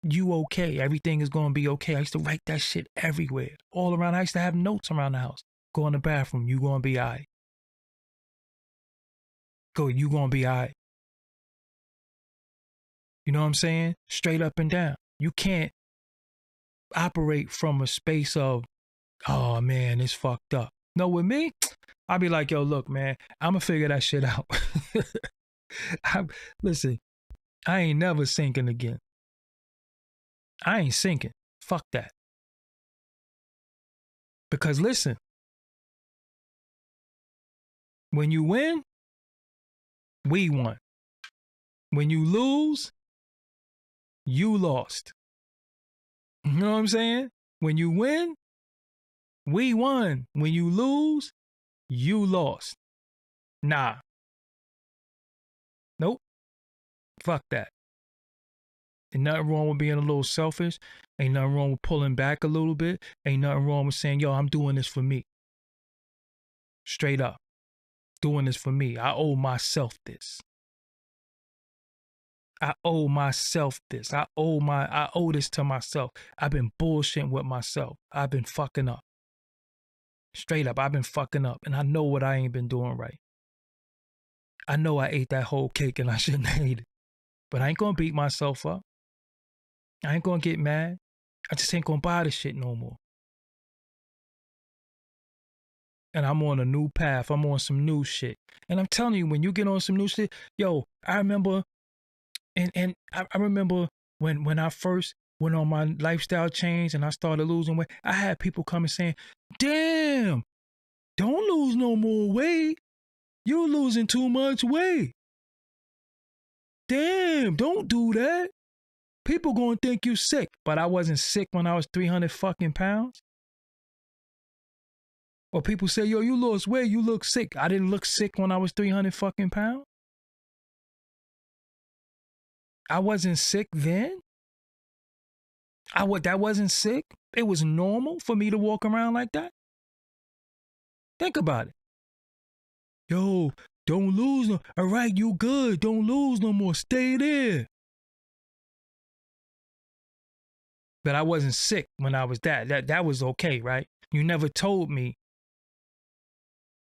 you okay, everything is going to be okay. I used to write that shit everywhere, all around. I used to have notes around the house. Go in the bathroom, you going to be all right. Go, you going to be all right. You know what I'm saying? Straight up and down. You can't operate from a space of, oh man, it's fucked up. No, with me, I'll be like, yo, look, man, I'm going to figure that shit out. Listen, I ain't never sinking again. I ain't sinking. Fuck that. Because listen, when you win, we won. When you lose, you lost. You know what I'm saying? When you win, we won. When you lose, you lost. Nah. Nope. Fuck that. Ain't nothing wrong with being a little selfish. Ain't nothing wrong with pulling back a little bit. Ain't nothing wrong with saying, yo, I'm doing this for me. Straight up. Doing this for me. I owe myself this. I owe myself this. I owe this to myself. I've been bullshitting with myself. I've been fucking up. Straight up, I've been fucking up. And I know what I ain't been doing right. I know I ate that whole cake and I shouldn't have ate it. But I ain't gonna beat myself up. I ain't gonna get mad. I just ain't gonna buy this shit no more. And I'm on a new path. I'm on some new shit. And I'm telling you, when you get on some new shit, yo, I remember, and I remember when I first went on my lifestyle change and I started losing weight, I had people coming saying, damn, don't lose no more weight. You're losing too much weight. Damn, don't do that. People gonna think you sick, but I wasn't sick when I was 300 fucking pounds. Or people say, yo, you lost weight, you look sick. I didn't look sick when I was 300 fucking pounds. I wasn't sick then. That wasn't sick. It was normal for me to walk around like that. Think about it. Yo, don't lose no. All right, you good. Don't lose no more. Stay there. But I wasn't sick when I was that. That was okay, right? You never told me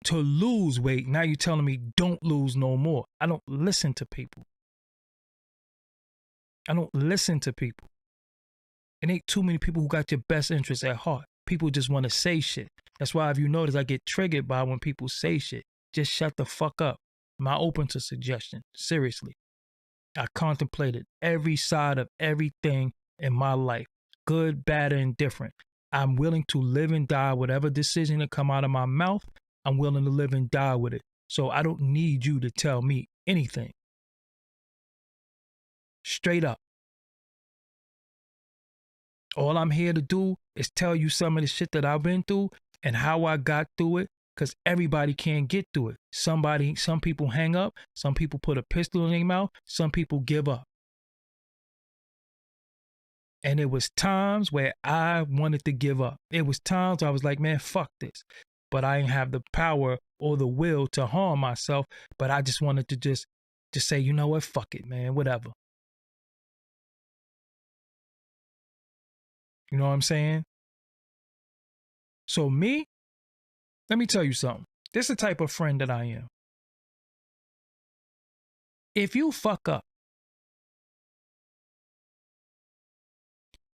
to lose weight. Now you're telling me don't lose no more. I don't listen to people. I don't listen to people. It ain't too many people who got your best interests at heart. People just want to say shit. That's why, if you notice, I get triggered by when people say shit. Just shut the fuck up. I'm not open to suggestion. Seriously. I contemplated every side of everything in my life. Good, bad, and indifferent. I'm willing to live and die. Whatever decision that come out of my mouth, I'm willing to live and die with it. So I don't need you to tell me anything. Straight up. All I'm here to do is tell you some of the shit that I've been through and how I got through it, because everybody can't get through it. Some people hang up, some people put a pistol in their mouth, some people give up. And it was times where I wanted to give up. It was times I was like, man, fuck this. But I didn't have the power or the will to harm myself. But I just wanted to just say, you know what, fuck it, man, whatever. You know what I'm saying? So me, let me tell you something. This is the type of friend that I am. If you fuck up,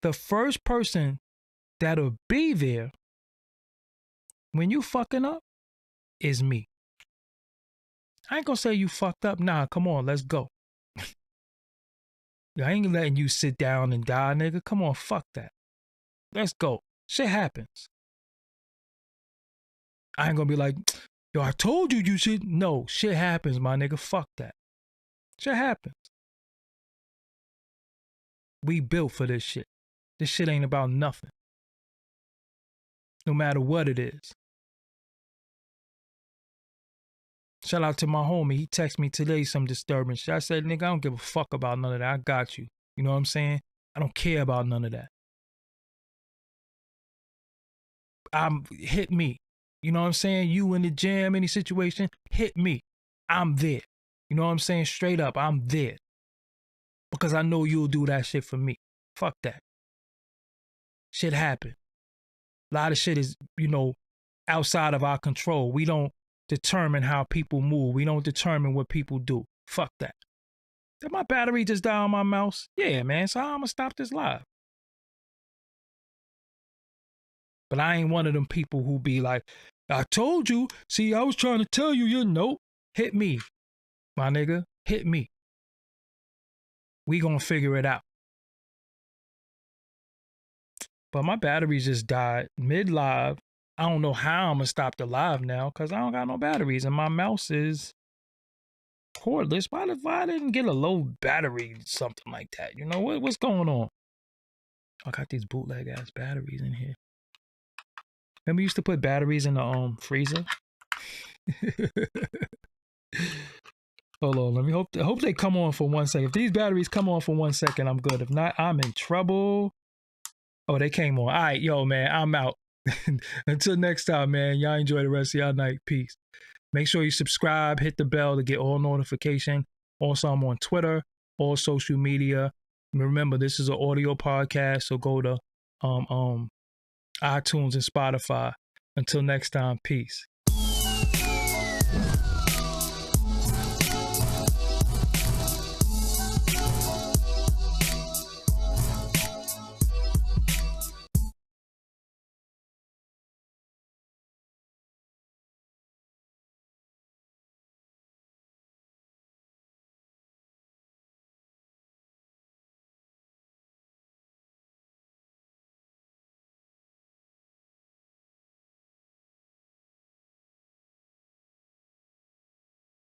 the first person that'll be there when you fucking up is me. I ain't gonna say you fucked up. Nah, come on, let's go. I ain't letting you sit down and die, nigga. Come on, fuck that. Let's go. Shit happens. I ain't gonna be like, yo, I told you you should. No, shit happens, my nigga. Fuck that. Shit happens. We built for this shit. This shit ain't about nothing. No matter what it is. Shout out to my homie. He texted me today some disturbing shit. I said, nigga, I don't give a fuck about none of that. I got you. You know what I'm saying? I don't care about none of that. Hit me. You know what I'm saying? You in the jam, any situation, hit me. I'm there. You know what I'm saying? Straight up, I'm there. Because I know you'll do that shit for me. Fuck that. Shit happen. A lot of shit is, outside of our control. We don't determine how people move. We don't determine what people do. Fuck that. Did my battery just die on my mouse? Yeah, man. So I'm gonna stop this live. But I ain't one of them people who be like, I told you. See, I was trying to tell you, nope. Hit me, my nigga. Hit me. We gonna figure it out. But my battery just died mid-live. I don't know how I'm gonna stop the live now because I don't got no batteries and my mouse is cordless. Why I didn't get a low battery, something like that? You know what's going on? I got these bootleg ass batteries in here. Remember we used to put batteries in the freezer? Hold on, let me hope they come on for 1 second. If these batteries come on for 1 second, I'm good. If not, I'm in trouble. Oh, they came on. All right, yo, man, I'm out. Until next time, man, y'all enjoy the rest of y'all night. Peace. Make sure you subscribe, hit the bell to get all notification. Also, I'm on Twitter, all social media. Remember, this is an audio podcast, so go to iTunes and Spotify. Until next time, peace.